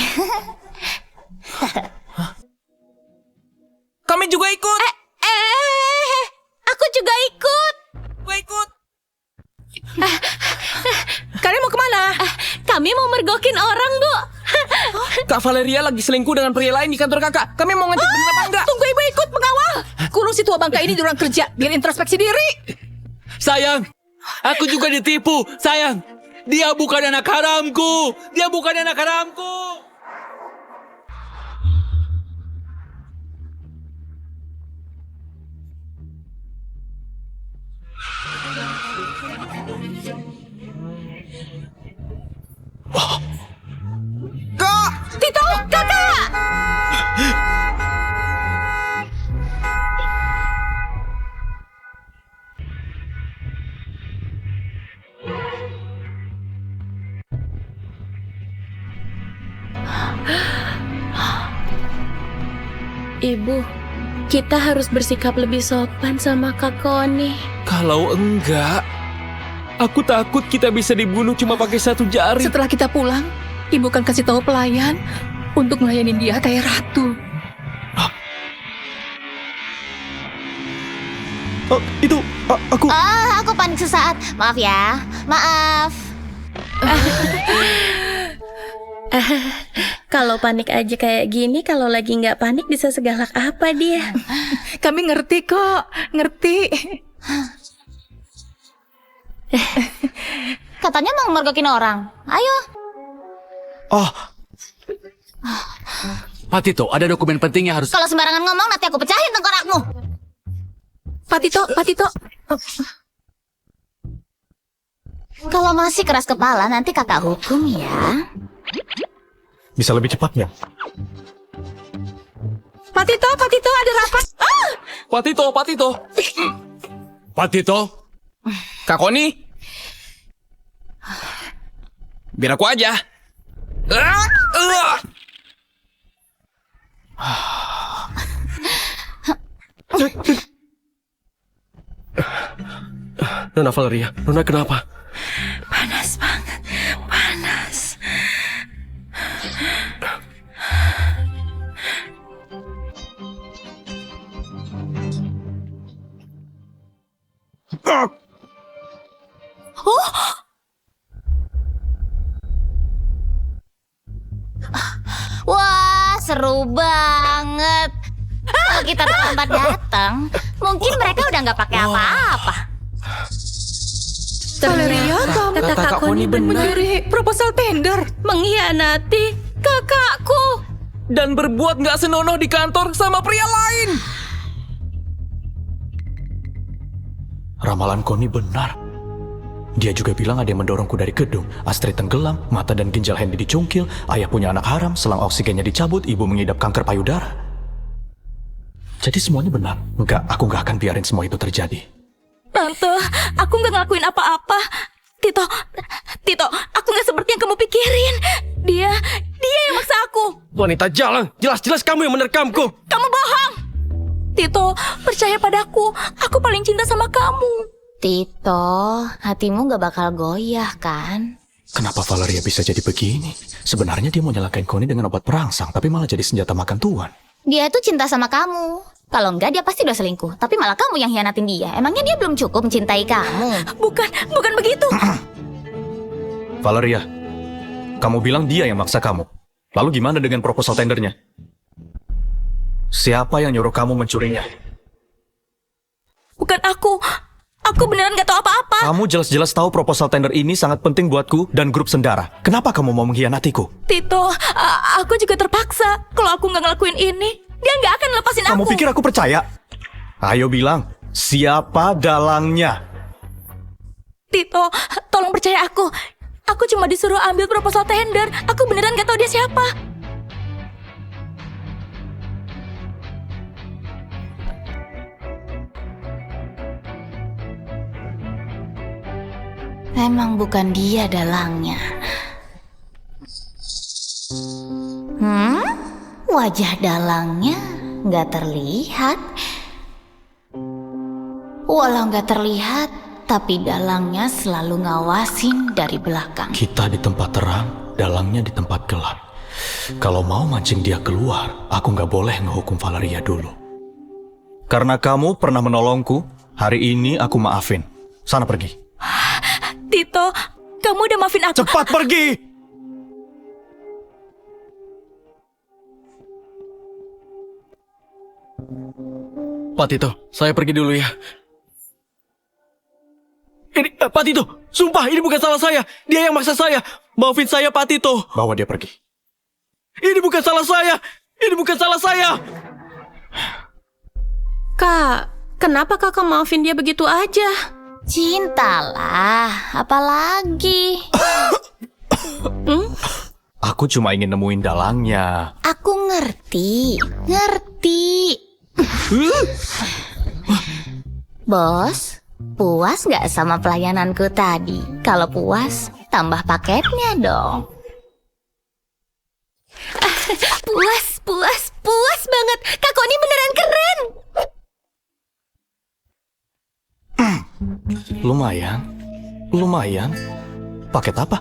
Kami juga ikut. Aku juga ikut. Gue ikut. Kalian mau kemana? Kami mau mergokin orang, Bu. Kak Valeria lagi selingkuh dengan pria lain di kantor kakak. Kami mau ngecek bener apa enggak? Tunggu ibu ikut mengawal. Kurung si tua bangka ini di ruang kerja, biar introspeksi diri. Sayang, aku juga ditipu. Sayang, dia bukan anak haramku. Dia bukan anak haramku. Kak! Tito, kakak! Ibu, kita harus bersikap lebih sopan sama Kak Koni. Kalau enggak, aku takut kita bisa dibunuh cuma pakai satu jari. Setelah kita pulang, ibu akan kasih tahu pelayan untuk melayanin dia kayak ratu. Oh, itu aku. Aku pandai panik sesaat. Maaf ya, maaf. Kalau panik aja kayak gini, kalau lagi nggak panik bisa segalak apa dia? Kami ngerti kok, ngerti. Katanya mau mergokin orang. Ayo. Oh. Pak Tito, ada dokumen penting yang harus... Kalau sembarangan ngomong nanti aku pecahin tengkorakmu. Pak Tito. Kalau masih keras kepala nanti kakak hukum ya. Bisa lebih cepat nggak? Pak Tito, ada rapat. Pak Tito. Kak Koni. Biar aku aja. Nona Valeria, Nona kenapa? Panas banget, panas. Wah, seru banget. Kalau kita terlambat datang, mungkin mereka udah nggak pakai apa-apa. Valeria, kata Kak Koni benar. mencuri proposal tender Mengkhianati kakakku. Dan berbuat nggak senonoh di kantor sama pria lain. Ramalan Koni benar. Dia juga bilang ada yang mendorongku dari gedung. Astrid tenggelam, mata dan ginjal Hendy dicungkil, ayah punya anak haram, selang oksigennya dicabut, ibu mengidap kanker payudara. Jadi semuanya benar. Enggak, aku nggak akan biarin semua itu terjadi. Tante, aku nggak ngelakuin apa-apa. Tito, aku nggak seperti yang kamu pikirin. Dia yang maksa aku. Wanita jalang, jelas-jelas kamu yang menerkamku. Kamu bohong. Tito, percaya padaku. Aku paling cinta sama kamu. Tito, hatimu gak bakal goyah kan? Kenapa Valeria bisa jadi begini? Sebenarnya dia mau nyelakain Koni dengan obat perangsang, tapi malah jadi senjata makan tuan. Dia tuh cinta sama kamu. Kalau enggak dia pasti udah selingkuh. Tapi malah kamu yang hianatin dia. Emangnya dia belum cukup mencintai kamu? Bukan begitu. Valeria, kamu bilang dia yang maksa kamu. Lalu gimana dengan proposal tendernya? Siapa yang nyuruh kamu mencurinya? Bukan aku. Aku beneran gak tahu apa-apa. Kamu jelas-jelas tahu proposal tender ini sangat penting buatku dan grup Sendara. Kenapa kamu mau mengkhianatiku? Tito, aku juga terpaksa. Kalau aku nggak ngelakuin ini, dia nggak akan lepasin aku. Kamu pikir aku percaya? Ayo bilang, siapa dalangnya? Tito, tolong percaya aku. Aku cuma disuruh ambil proposal tender. Aku beneran gak tahu dia siapa. Emang bukan dia dalangnya. Wajah dalangnya nggak terlihat. Walau nggak terlihat, tapi dalangnya selalu ngawasin dari belakang. Kita di tempat terang, dalangnya di tempat gelap. Kalau mau mancing dia keluar, aku nggak boleh ngehukum Valeria dulu. Karena kamu pernah menolongku, hari ini aku maafin. Sana pergi. Tito, kamu udah maafin aku. Cepat pergi! Pak Tito, saya pergi dulu ya. Ini, Pak Tito, sumpah ini bukan salah saya. Dia yang maksa saya. Maafin saya, Pak Tito. Bawa dia pergi. Ini bukan salah saya. Ini bukan salah saya. Kak, kenapa kakak maafin dia begitu aja? Cintalah, apalagi. Aku cuma ingin nemuin dalangnya. Aku ngerti. Bos, puas nggak sama pelayananku tadi? Kalau puas, tambah paketnya dong. Puas banget. Kak Koni beneran keren. Lumayan. Paket apa?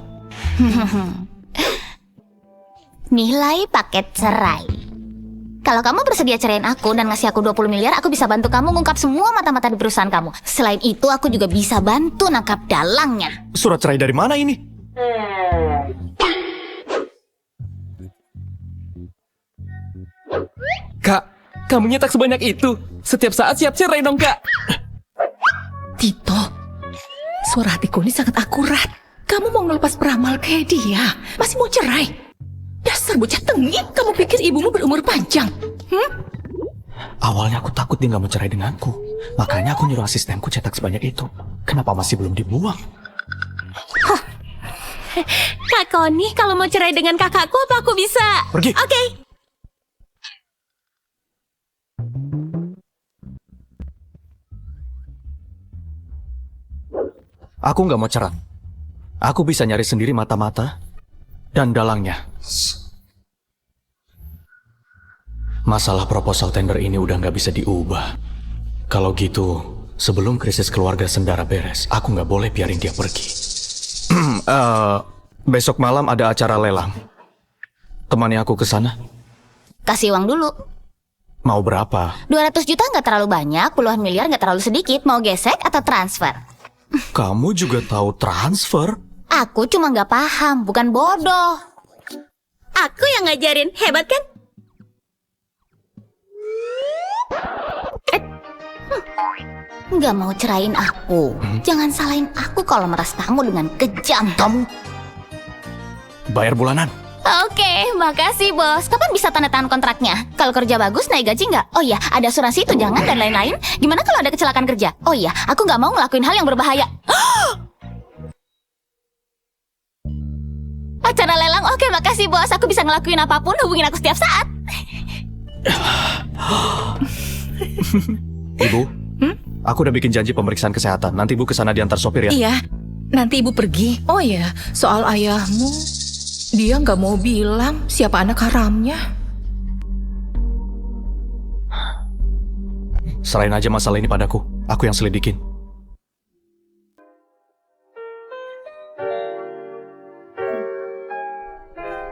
Nilai paket cerai. Kalau kamu bersedia ceraiin aku dan ngasih aku 20 miliar, aku bisa bantu kamu ngungkap semua mata-mata di perusahaan kamu. Selain itu, aku juga bisa bantu nangkap dalangnya. Surat cerai dari mana ini? Kak, kamu nyetak sebanyak itu. Setiap saat siap cerai dong, Kak. Tito, suara hatiku ini sangat akurat. Kamu mau ngelepas peramal kayak dia, masih mau cerai. Dasar bocah tengik, kamu pikir ibumu berumur panjang? Awalnya aku takut dia nggak mau cerai denganku. Makanya aku nyuruh asistenku cetak sebanyak itu. Kenapa masih belum dibuang? Kak Koni, kalau mau cerai dengan kakakku, apa aku bisa? Pergi. Oke. Aku nggak mau cerai. Aku bisa nyari sendiri mata-mata dan dalangnya. Masalah proposal tender ini udah nggak bisa diubah. Kalau gitu, sebelum krisis keluarga Sendara beres, aku nggak boleh biarin dia pergi. Besok malam ada acara lelang. Temani aku ke sana. Kasih uang dulu. Mau berapa? 200 juta nggak terlalu banyak, puluhan miliar nggak terlalu sedikit. Mau gesek atau transfer? Kamu juga tahu transfer? Aku cuma nggak paham, bukan bodoh. Aku yang ngajarin, hebat kan? Nggak mau cerain aku. Jangan salahin aku kalau meras kamu dengan kejam. Kamu bayar bulanan. Oke, makasih bos. Kapan bisa tanda tangan kontraknya? Kalau kerja bagus, naik gaji nggak? Oh iya, ada asuransi tunjangan dan lain-lain. Gimana kalau ada kecelakaan kerja? Oh iya, aku nggak mau ngelakuin hal yang berbahaya. Acara lelang, oke makasih bos. Aku bisa ngelakuin apapun, hubungin aku setiap saat. Ibu, aku udah bikin janji pemeriksaan kesehatan. Nanti ibu kesana diantar sopir ya. Iya, nanti ibu pergi. Oh ya, soal ayahmu, dia nggak mau bilang siapa anak haramnya. Serahin aja masalah ini padaku. Aku yang selidikin.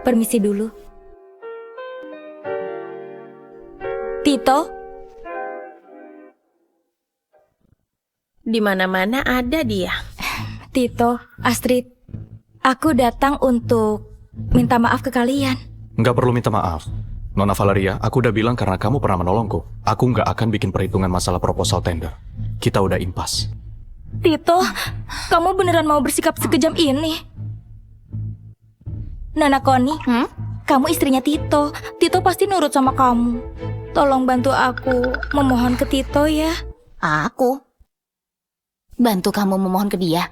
Permisi dulu. Tito, Di mana-mana ada dia. Tito, Astrid, aku datang untuk minta maaf ke kalian. Nggak perlu minta maaf. Nona Valeria, aku udah bilang karena kamu pernah menolongku. Aku nggak akan bikin perhitungan masalah proposal tender. Kita udah impas. Tito, kamu beneran mau bersikap sekejam ini? Nona Koni, kamu istrinya Tito. Tito pasti nurut sama kamu. Tolong bantu aku memohon ke Tito ya. Aku? Bantu kamu memohon ke dia?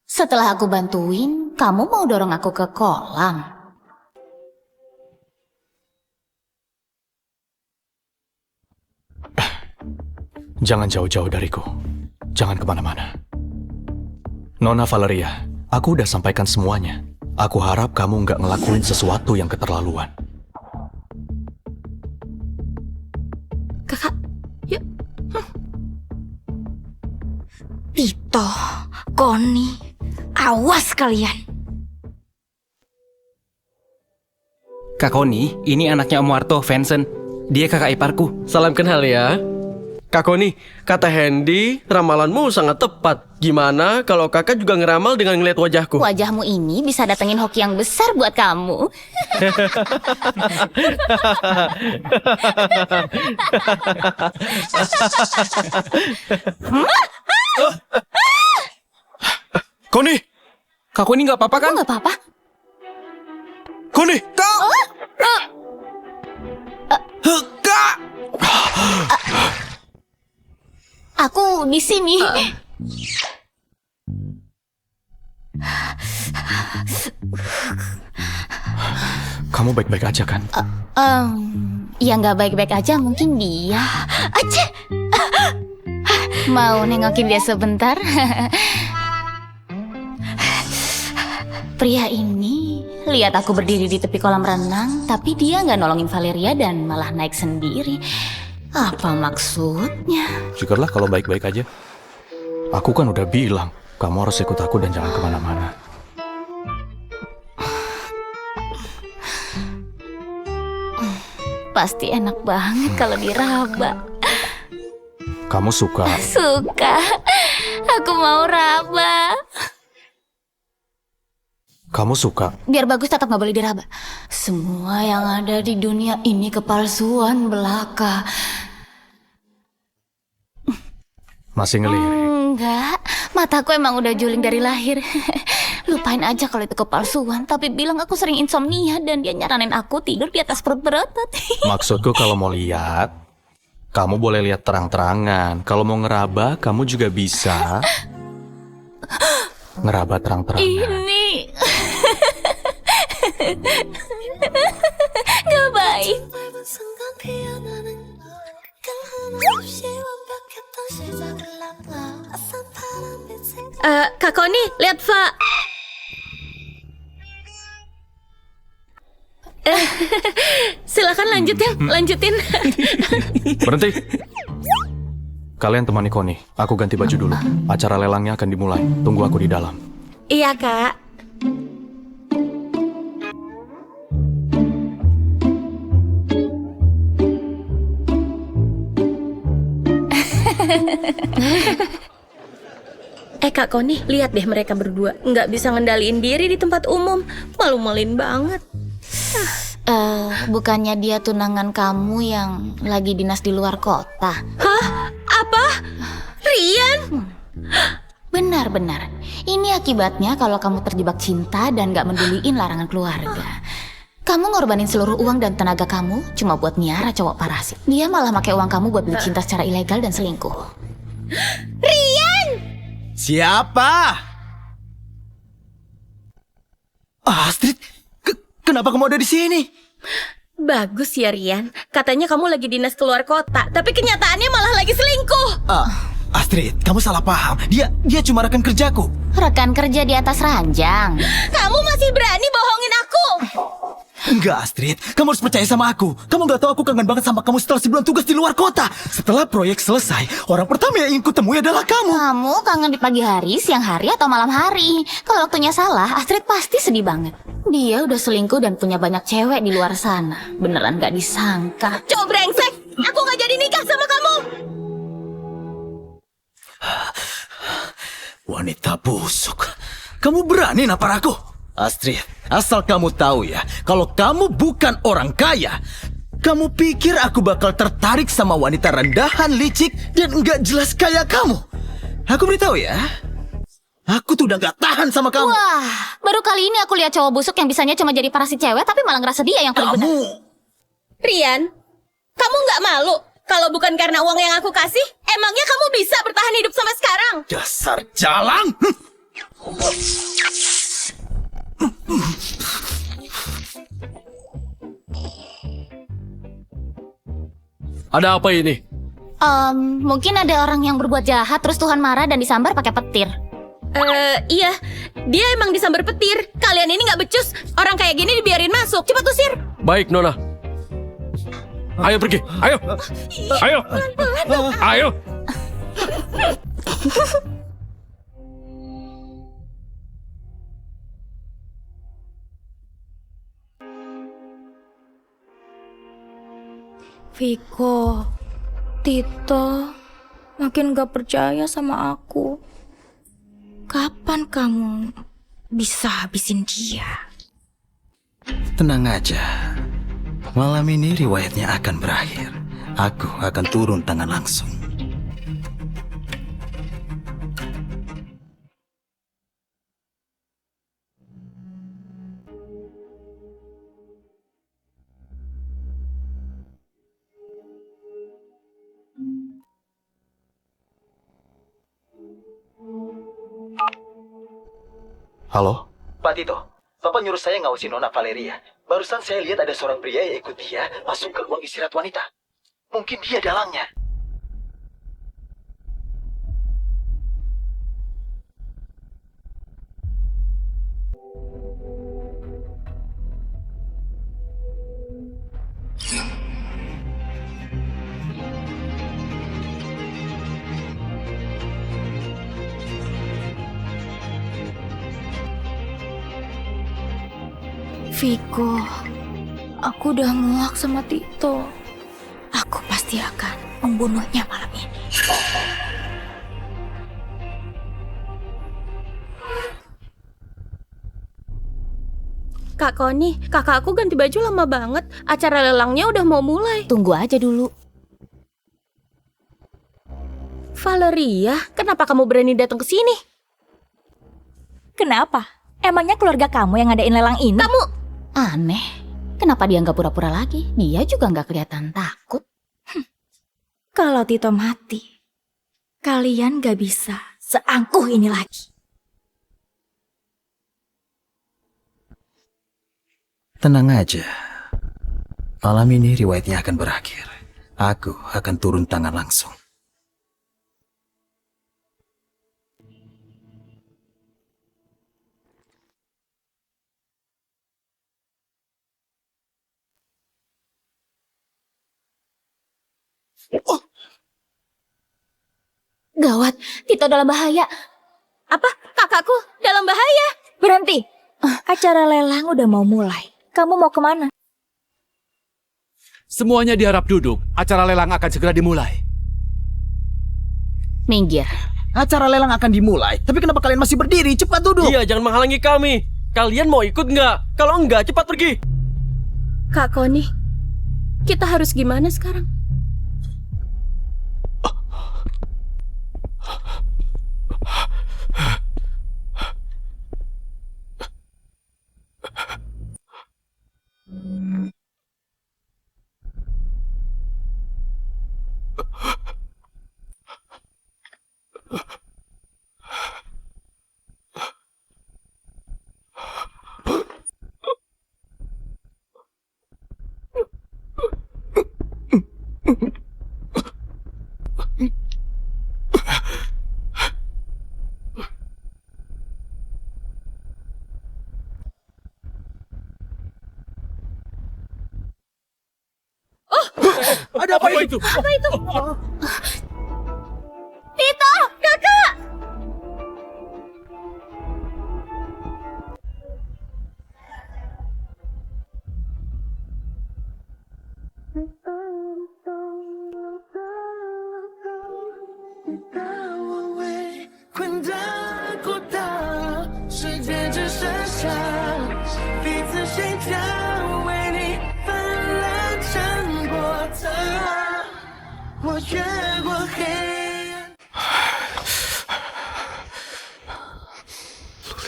Setelah aku bantuin, kamu mau dorong aku ke kolam? Jangan jauh-jauh dariku. Jangan kemana-mana. Nona Valeria, aku udah sampaikan semuanya. Aku harap kamu nggak ngelakuin sesuatu yang keterlaluan. Kakak, yuk. Tito, Koni, awas kalian. Kak Koni, ini anaknya Om Warto, Vincent. Dia kakak iparku. Salam kenal ya. Kak Koni, kata Hendy, ramalanmu sangat tepat. Gimana kalau kakak juga ngeramal dengan ngeliat wajahku? Wajahmu ini bisa datengin hoki yang besar buat kamu. Koni! Kak Koni nggak apa-apa kan? Nggak apa-apa. Koni! Kak! Kak! Aku di sini. Kamu baik-baik aja kan? Ya nggak baik-baik aja, mungkin dia. Aja. Mau nengokin dia sebentar? Pria ini lihat aku berdiri di tepi kolam renang, tapi dia nggak nolongin Valeria dan malah naik sendiri. Apa maksudnya? Syukurlah kalau baik-baik aja. Aku kan udah bilang, kamu harus ikut aku dan jangan kemana-mana. Pasti enak banget kalau diraba. Kamu suka? Suka. Aku mau raba. Kamu suka? Biar bagus tetap nggak boleh diraba. Semua yang ada di dunia ini kepalsuan belaka. Masih ngelirik? Enggak, mataku emang udah juling dari lahir. Lupain aja kalau itu kepalsuan. Tapi bilang aku sering insomnia dan dia nyaranin aku tidur di atas perut berotot. Maksudku kalau mau lihat, kamu boleh lihat terang-terangan. Kalau mau ngeraba, kamu juga bisa ngeraba terang-terangan. Ini gak baik. Kak Koni, lihat Fa. Silakan lanjut ya, lanjutin. Berhenti. Kalian temani Koni. Aku ganti baju dulu. Acara lelangnya akan dimulai. Tunggu aku di dalam. Iya, Kak. Kak Koni, lihat deh mereka berdua. Nggak bisa ngendaliin diri di tempat umum. Malu-maluin banget. Bukannya dia tunangan kamu yang lagi dinas di luar kota? Hah? Apa? Rian? Benar-benar. Ini akibatnya kalau kamu terjebak cinta dan gak menduliin larangan keluarga. Kamu ngorbanin seluruh uang dan tenaga kamu cuma buat miara cowok parasit. Dia malah pakai uang kamu buat beli cinta secara ilegal dan selingkuh. Rian! Siapa? Astrid, kenapa kamu ada di sini? Bagus ya Rian. Katanya kamu lagi dinas keluar kota, tapi kenyataannya malah lagi selingkuh. Astrid, kamu salah paham. Dia cuma rekan kerjaku. Rekan kerja di atas ranjang. Kamu masih berani bohongin aku? Enggak, Astrid. Kamu harus percaya sama aku. Kamu gak tahu aku kangen banget sama kamu setelah sebulan tugas di luar kota. Setelah proyek selesai, orang pertama yang ingin kutemui adalah kamu. Kamu kangen di pagi hari, siang hari, atau malam hari? Kalau waktunya salah, Astrid pasti sedih banget. Dia udah selingkuh dan punya banyak cewek di luar sana. Beneran gak disangka. Cowok brengsek! Aku gak jadi nikah sama kamu! Wanita busuk. Kamu berani nampar aku? Astrid, asal kamu tahu ya, kalau kamu bukan orang kaya, kamu pikir aku bakal tertarik sama wanita rendahan, licik, dan nggak jelas kayak kamu? Aku beritahu ya, aku tuh udah nggak tahan sama kamu. Wah, baru kali ini aku lihat cowok busuk yang bisanya cuma jadi parasit cewek, tapi malah ngerasa dia yang paling benar. Rian, kamu nggak malu? Kalau bukan karena uang yang aku kasih, emangnya kamu bisa bertahan hidup sampai sekarang? Dasar jalang! Ada apa ini? Mungkin ada orang yang berbuat jahat terus Tuhan marah dan disambar pakai petir. Iya, dia emang disambar petir. Kalian ini nggak becus. Orang kayak gini dibiarin masuk. Cepat usir. Baik, Nona. Ayo pergi, ayo. Ayo. Ayo. Viko, Tito, makin gak percaya sama aku. Kapan kamu bisa habisin dia? Tenang aja. Malam ini riwayatnya akan berakhir. Aku akan turun tangan langsung. Halo? Pak Tito, Bapak nyuruh saya ngawasin Nona Valeria. Barusan saya lihat ada seorang pria yang ikut dia masuk ke ruang istirahat wanita. Mungkin dia dalangnya. Viko, aku udah muak sama Tito. Aku pasti akan membunuhnya malam ini. Kak Koni, kakakku ganti baju lama banget. Acara lelangnya udah mau mulai. Tunggu aja dulu. Valeria, kenapa kamu berani datang ke sini? Kenapa? Emangnya keluarga kamu yang ngadain lelang ini? Kamu Aneh. Kenapa dia nggak pura-pura lagi? Dia juga nggak kelihatan takut. Kalau Tito mati, kalian gak bisa seangkuh ini lagi. Tenang aja. Malam ini riwayatnya akan berakhir. Aku akan turun tangan langsung. Gawat, Tito dalam bahaya. apa? Kakakku dalam bahaya. Berhenti. Acara lelang udah mau mulai. Kamu mau kemana? Semuanya diharap duduk. Acara lelang akan segera dimulai. Minggir. Acara lelang akan dimulai, tapi kenapa kalian masih berdiri? Cepat duduk. Iya, jangan menghalangi kami. Kalian mau ikut nggak? Kalau enggak, cepat pergi. Kak Koni, kita harus gimana sekarang? Ada apa itu? Apa itu? Tito, kakak!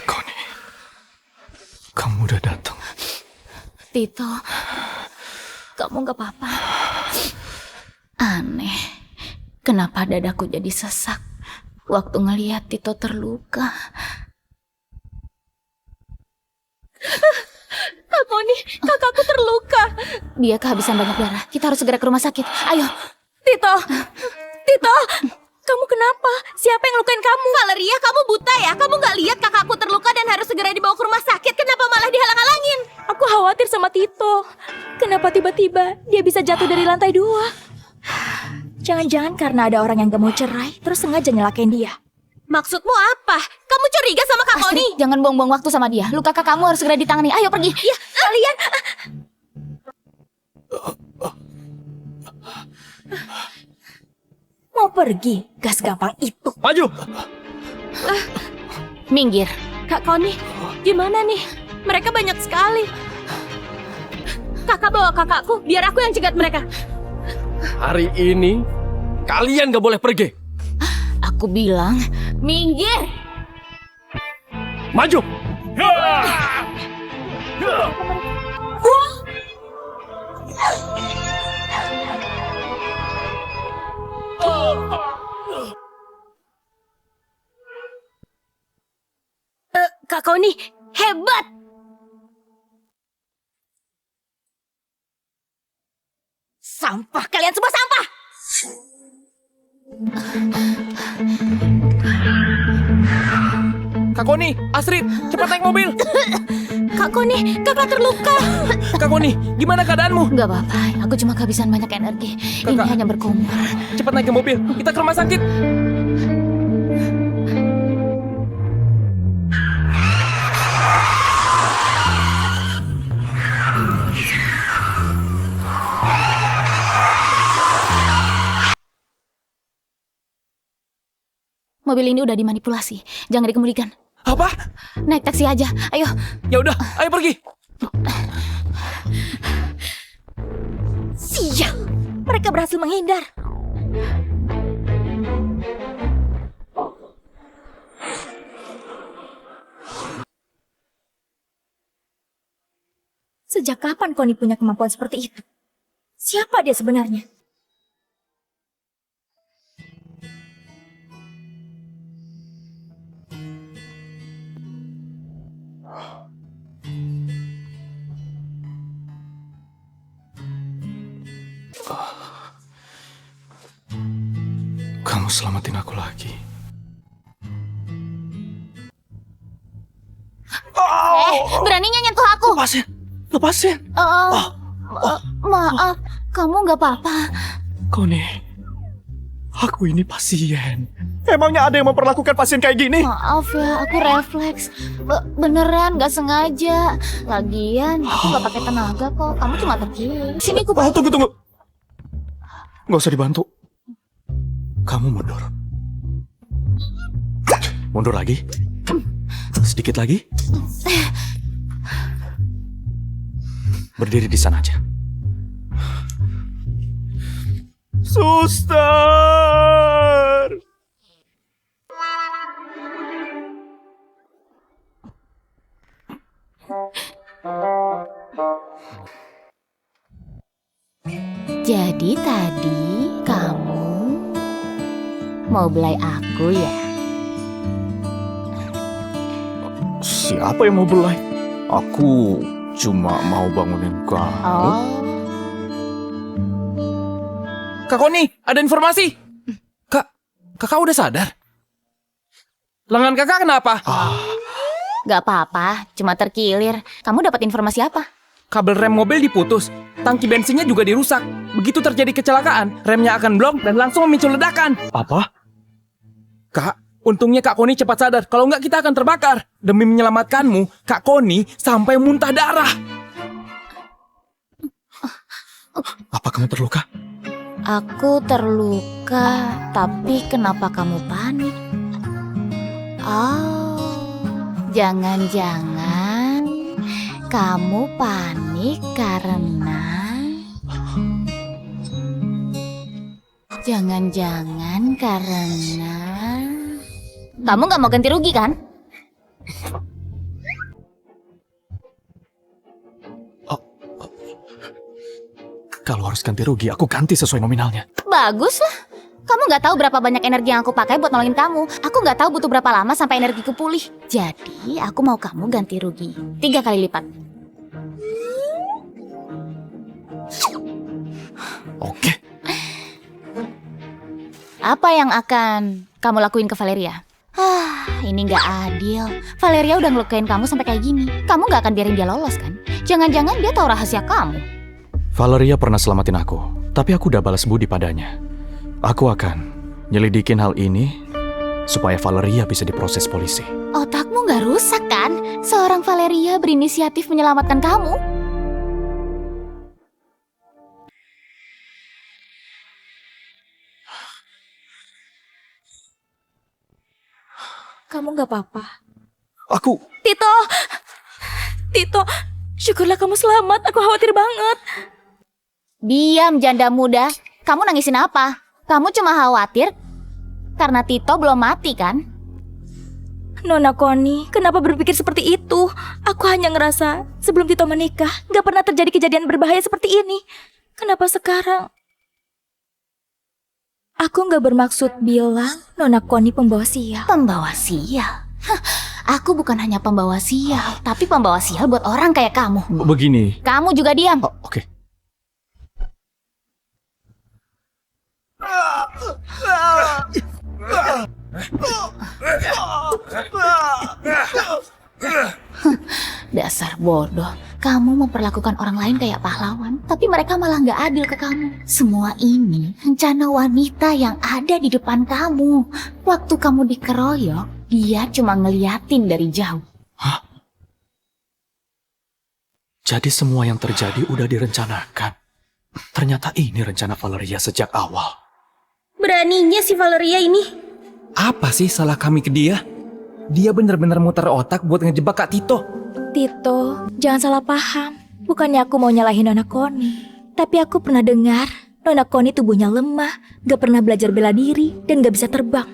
Koni, kamu udah datang. Tito, kamu gak apa-apa. Aneh, kenapa dadaku jadi sesak waktu ngeliat Tito terluka. Kak Koni, kakakku terluka. Dia kehabisan banyak darah. Kita harus segera ke rumah sakit. Ayo. Tito! Tito! Kamu kenapa? Siapa yang lukain kamu? Valeria, kamu buta ya? Kamu gak lihat kakakku terluka dan harus segera dibawa ke rumah sakit? Kenapa malah dihalang-halangin? Aku khawatir sama Tito. Kenapa tiba-tiba dia bisa jatuh dari lantai 2? Jangan-jangan karena ada orang yang gak mau cerai, terus sengaja nyelakain dia. Maksudmu apa? Kamu curiga sama Kak Koni? Astrid, jangan buang-buang waktu sama dia. Luka kakak kamu harus segera ditangani. Ayo pergi. Ya, kalian... Mau pergi? Gas gampang itu. Maju. Minggir. Kak Koni, gimana nih? Mereka banyak sekali. Kakak bawa kakakku, biar aku yang cegat mereka. Hari ini, kalian gak boleh pergi. Aku bilang, minggir. Maju. Kak Koni, hebat! Sampah, kalian semua sampah! Kak Koni, Astrid, cepat naik mobil. Kak Koni, kakak terluka. Kak Koni, gimana keadaanmu? Gak apa-apa, aku cuma kehabisan banyak energi. Ini Kakak. hanya berkumur. Cepat naik ke mobil, kita ke rumah sakit. Mobil ini udah dimanipulasi. Jangan dikemudikan. Apa? Naik taksi aja. Ayo. Ya udah, ayo pergi. Sial, mereka berhasil menghindar. Sejak kapan Connie punya kemampuan seperti itu? Siapa dia sebenarnya? Kamu selamatin aku lagi. Beraninya nyentuh aku. Lepasin. Maaf, kamu nggak apa-apa. Connie, aku ini pasien. Emangnya ada yang memperlakukan pasien kayak gini? Maaf ya, aku refleks. Beneran nggak sengaja. Lagian, aku nggak pakai tenaga kok. Kamu cuma terkilir. Sini aku bantu. Tunggu. Nggak usah dibantu. Kamu mundur. Mundur lagi. Sedikit lagi. Berdiri di sana aja. Suster! Jadi tadi kamu mau belai aku ya? Siapa yang mau belai? Aku cuma mau bangunin kamu. Oh, Kak Connie, ada informasi. Kakak udah sadar? Lengan kakak kenapa? nggak apa-apa, cuma terkilir. Kamu dapat informasi apa? Kabel rem mobil diputus, tangki bensinnya juga dirusak. Begitu terjadi kecelakaan, remnya akan blong dan langsung memicu ledakan. Apa? Kak, untungnya Kak Connie cepat sadar. Kalau nggak kita akan terbakar. Demi menyelamatkanmu, Kak Connie sampai muntah darah. Apa kamu terluka? Aku terluka, tapi kenapa kamu panik? Oh, jangan-jangan kamu panik karena... Jangan-jangan karena... Kamu nggak mau ganti rugi kan? Kalau harus ganti rugi, aku ganti sesuai nominalnya. Bagus lah. Kamu nggak tahu berapa banyak energi yang aku pakai buat nolongin kamu. Aku nggak tahu butuh berapa lama sampai energiku pulih. Jadi, aku mau kamu ganti rugi 3 kali lipat. Oke. Apa yang akan kamu lakuin ke Valeria? Ini nggak adil. Valeria udah ngelukain kamu sampai kayak gini. Kamu nggak akan biarin dia lolos kan? Jangan-jangan dia tahu rahasia kamu. Valeria pernah selamatin aku, tapi aku udah balas budi padanya. Aku akan nyelidikin hal ini supaya Valeria bisa diproses polisi. Otakmu nggak rusak kan? Seorang Valeria berinisiatif menyelamatkan kamu. Kamu nggak apa-apa? Aku... Tito, syukurlah kamu selamat. Aku khawatir banget. Diam, janda muda. Kamu nangisin apa? Kamu cuma khawatir karena Tito belum mati kan? Nona Connie, kenapa berpikir seperti itu? Aku hanya ngerasa sebelum Tito menikah, gak pernah terjadi kejadian berbahaya seperti ini. Kenapa sekarang? Aku gak bermaksud bilang Nona Connie pembawa sial. Pembawa sial? Hah, aku bukan hanya pembawa sial, tapi pembawa sial buat orang kayak kamu. Begini. Kamu juga diam. Oke. Dasar bodoh. Kamu memperlakukan orang lain kayak pahlawan, tapi mereka malah nggak adil ke kamu. Semua ini rencana wanita yang ada di depan kamu. Waktu kamu dikeroyok, dia cuma ngeliatin dari jauh. Hah? Jadi semua yang terjadi udah direncanakan. Ternyata ini rencana Valeria sejak awal. Beraninya si Valeria ini. Apa sih salah kami ke dia? Dia benar-benar muter otak buat ngejebak Kak Tito. Tito, jangan salah paham. Bukannya aku mau nyalahin Nona Connie. Tapi aku pernah dengar Nona Connie tubuhnya lemah, gak pernah belajar bela diri, dan gak bisa terbang.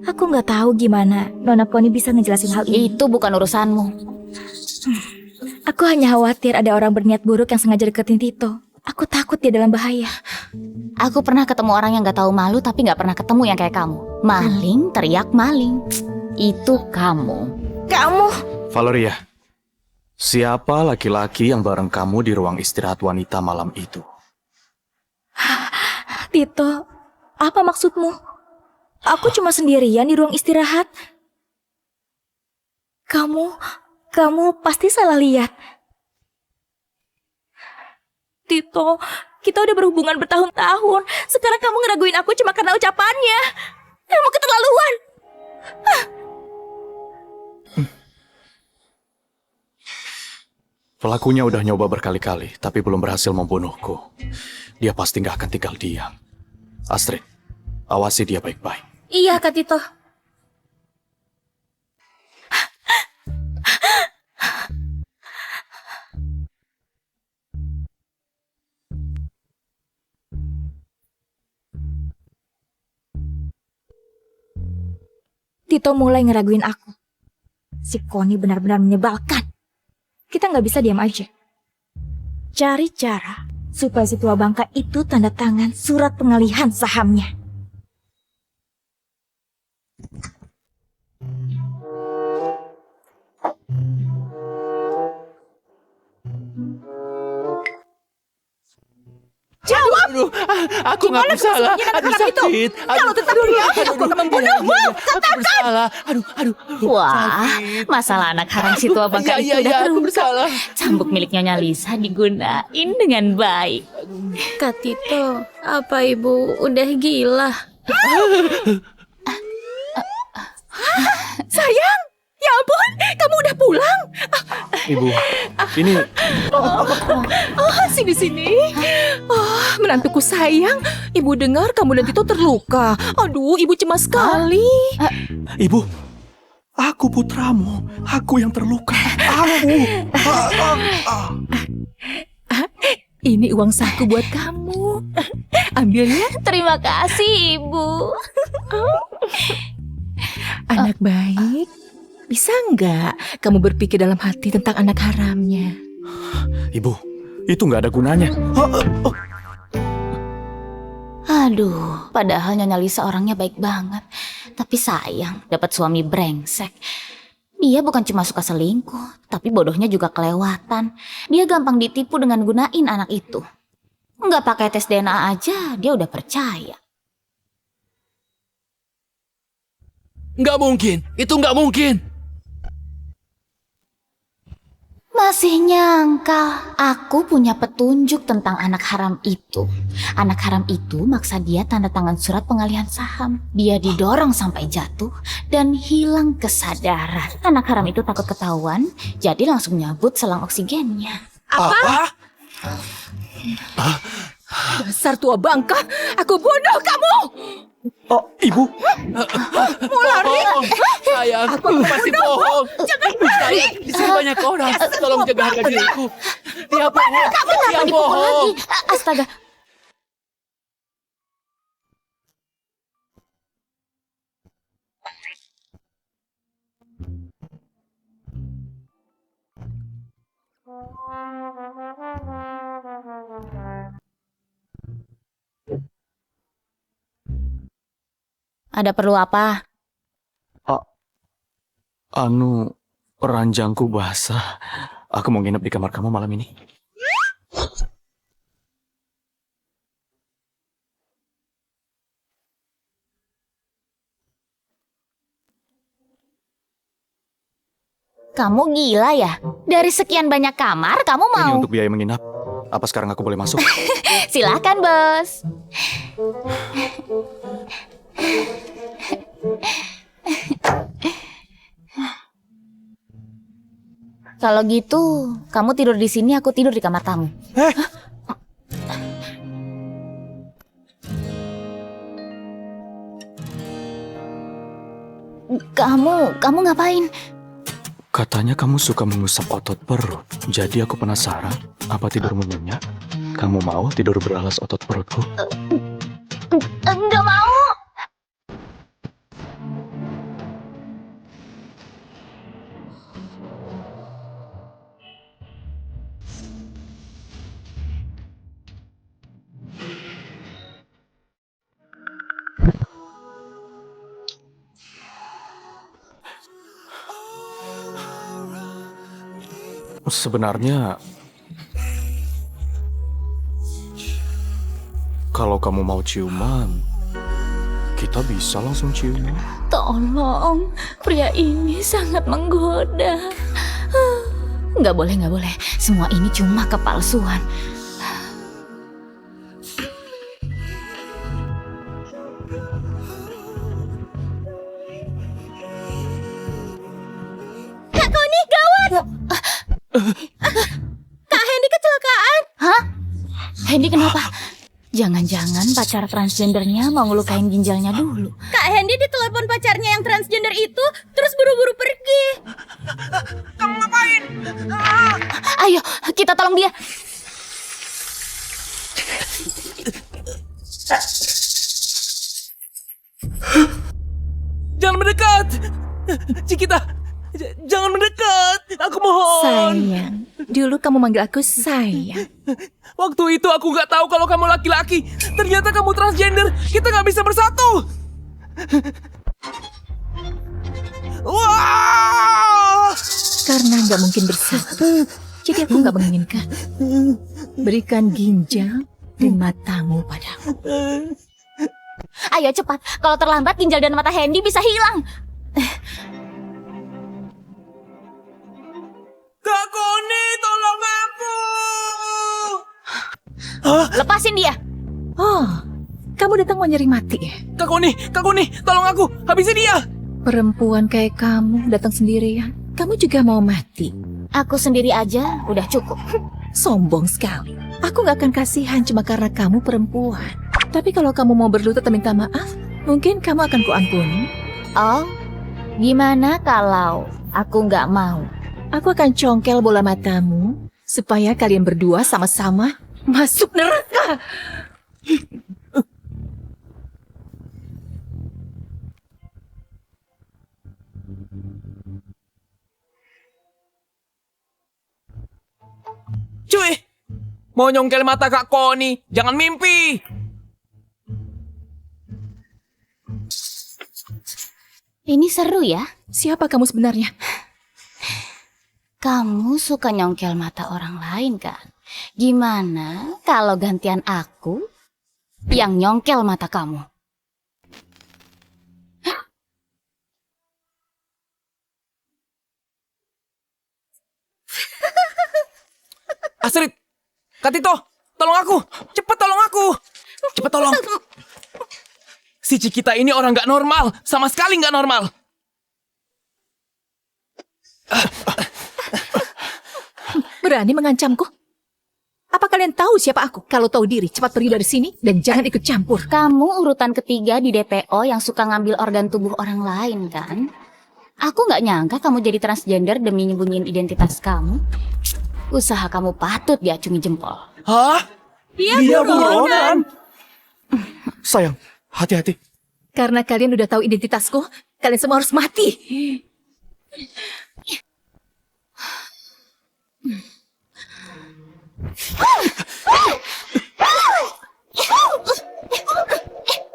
Aku gak tahu gimana Nona Connie bisa ngejelasin hal ini. Itu bukan urusanmu. Aku hanya khawatir ada orang berniat buruk yang sengaja deketin Tito. Aku takut dia dalam bahaya. Aku pernah ketemu orang yang gak tahu malu tapi gak pernah ketemu yang kayak kamu. Maling, teriak maling. Itu kamu. Kamu! Valeria, siapa laki-laki yang bareng kamu di ruang istirahat wanita malam itu? Tito, apa maksudmu? Aku cuma sendirian di ruang istirahat. Kamu pasti salah lihat. Tito, kita udah berhubungan bertahun-tahun. Sekarang kamu ngeraguin aku cuma karena ucapannya. Kamu keterlaluan. Pelakunya udah nyoba berkali-kali, tapi belum berhasil membunuhku. Dia pasti nggak akan tinggal diam. Astrid, awasi dia baik-baik. Iya, Kak Tito. Tito mulai ngeraguin aku. Si Connie benar-benar menyebalkan. Kita nggak bisa diam aja. Cari cara supaya si tua bangka itu tanda tangan surat pengalihan sahamnya. Jawab! Aduh, aku nggak bersalah. Aduh, sakit. Kalau tetap diam, aku akan membunuhmu. Aku bersalah. Aduh. Wah, sakit. masalah anak haram si tua bangka itu udah Aku terungkap. bersalah. Cambuk milik Nyonya Lisa digunain dengan baik. Kak Tito, apa ibu udah gila? Sayang, ya ampun, kamu udah pulang. Ibu, ini Sini. Menantuku sayang, ibu dengar kamu dan Tito terluka. Aduh, ibu cemas sekali. Ibu, aku putramu. Aku yang terluka. Ini uang saku buat kamu. Ambil ya, Terima kasih, Ibu. anak baik. Bisa nggak kamu berpikir dalam hati tentang anak haramnya? Ibu, itu nggak ada gunanya. Aduh, padahal Nyonya Lisa orangnya baik banget. Tapi sayang, dapat suami brengsek. Dia bukan cuma suka selingkuh, tapi bodohnya juga kelewatan. Dia gampang ditipu dengan gunain anak itu. Nggak pakai tes DNA aja, dia udah percaya. Nggak mungkin. Itu nggak mungkin. Masih nyangkal, aku punya petunjuk tentang anak haram itu. Anak haram itu maksa dia tanda tangan surat pengalihan saham. Dia didorong sampai jatuh dan hilang kesadaran. Anak haram itu takut ketahuan, jadi langsung nyabut selang oksigennya. Apa? Dasar tua bangka, aku bunuh kamu! Oh, Ibu. Mau lari? Sayang, aku pasti bohong. Jangan lari! Sayang, di sini banyak orang. Tolong jaga harga diriku. Dia bohong. Kamu Dia kenapa dipukul lagi? bohong. Astaga. Ada perlu apa? Ranjangku basah. Aku mau nginep di kamar kamu malam ini. Kamu gila ya? Dari sekian banyak kamar, kamu Ini mau? untuk biaya menginap. Apa sekarang aku boleh masuk? Silahkan, bos. Kalau gitu, kamu tidur di sini, aku tidur di kamar tamu. Kamu ngapain? Katanya kamu suka mengusap otot perut. Jadi aku penasaran, apa tidurmu nyenyak? Kamu mau tidur beralas otot perutku? Enggak mau. Sebenarnya, kalau kamu mau ciuman, kita bisa langsung ciuman. Tolong, pria ini sangat menggoda. Nggak boleh. Semua ini cuma kepalsuan. Kak Koni, gawat! Kak Hendy kecelakaan. Hah? Hendy kenapa? Jangan-jangan pacar transgendernya mau ngelukain ginjalnya dulu. Kak Hendy ditelepon pacarnya yang transgender itu, terus buru-buru pergi. Kamu ngapain? Ayo, kita tolong dia. Jangan mendekat! Cikita, jangan mendekat! Aku mohon! Sayang, dulu kamu manggil aku sayang. Waktu itu aku nggak tahu kalau kamu laki-laki. Ternyata kamu transgender. Kita nggak bisa bersatu. Wah! Karena nggak mungkin bersatu, jadi aku nggak menginginkan. Berikan ginjal dan matamu padaku. Ayo cepat, kalau terlambat ginjal dan mata Hendy bisa hilang. Kak Koni, tolong aku! Lepasin dia. Oh, kamu datang mau nyari mati ya? Kak Koni, tolong aku! Habisi dia! Perempuan kayak kamu datang sendirian, kamu juga mau mati? Aku sendiri aja udah cukup. Sombong sekali. Aku gak akan kasihan cuma karena kamu perempuan. Tapi kalau kamu mau berlutut dan minta maaf, mungkin kamu akan kuampuni. Oh, gimana kalau aku nggak mau? Aku akan congkel bola matamu supaya kalian berdua sama-sama masuk neraka. Cuy! Mau nyongkel mata Kak Koni, jangan mimpi! Ini seru ya. Siapa kamu sebenarnya? Kamu suka nyongkel mata orang lain kan? Gimana kalau gantian aku yang nyongkel mata kamu? Astrid! Kak Tito! Tolong aku! Cepet tolong aku! Cepet tolong! Si Cikita ini orang nggak normal! Sama sekali nggak normal! Berani mengancamku? Apa kalian tahu siapa aku? Kalau tahu diri, cepat pergi dari sini dan jangan ikut campur. Kamu urutan ketiga di DPO yang suka ngambil organ tubuh orang lain kan? Aku nggak nyangka kamu jadi transgender demi nyembunyiin identitas kamu. Usaha kamu patut diacungi jempol. Hah? Dia buronan! Sayang, hati-hati. Karena kalian udah tahu identitasku, kalian semua harus mati.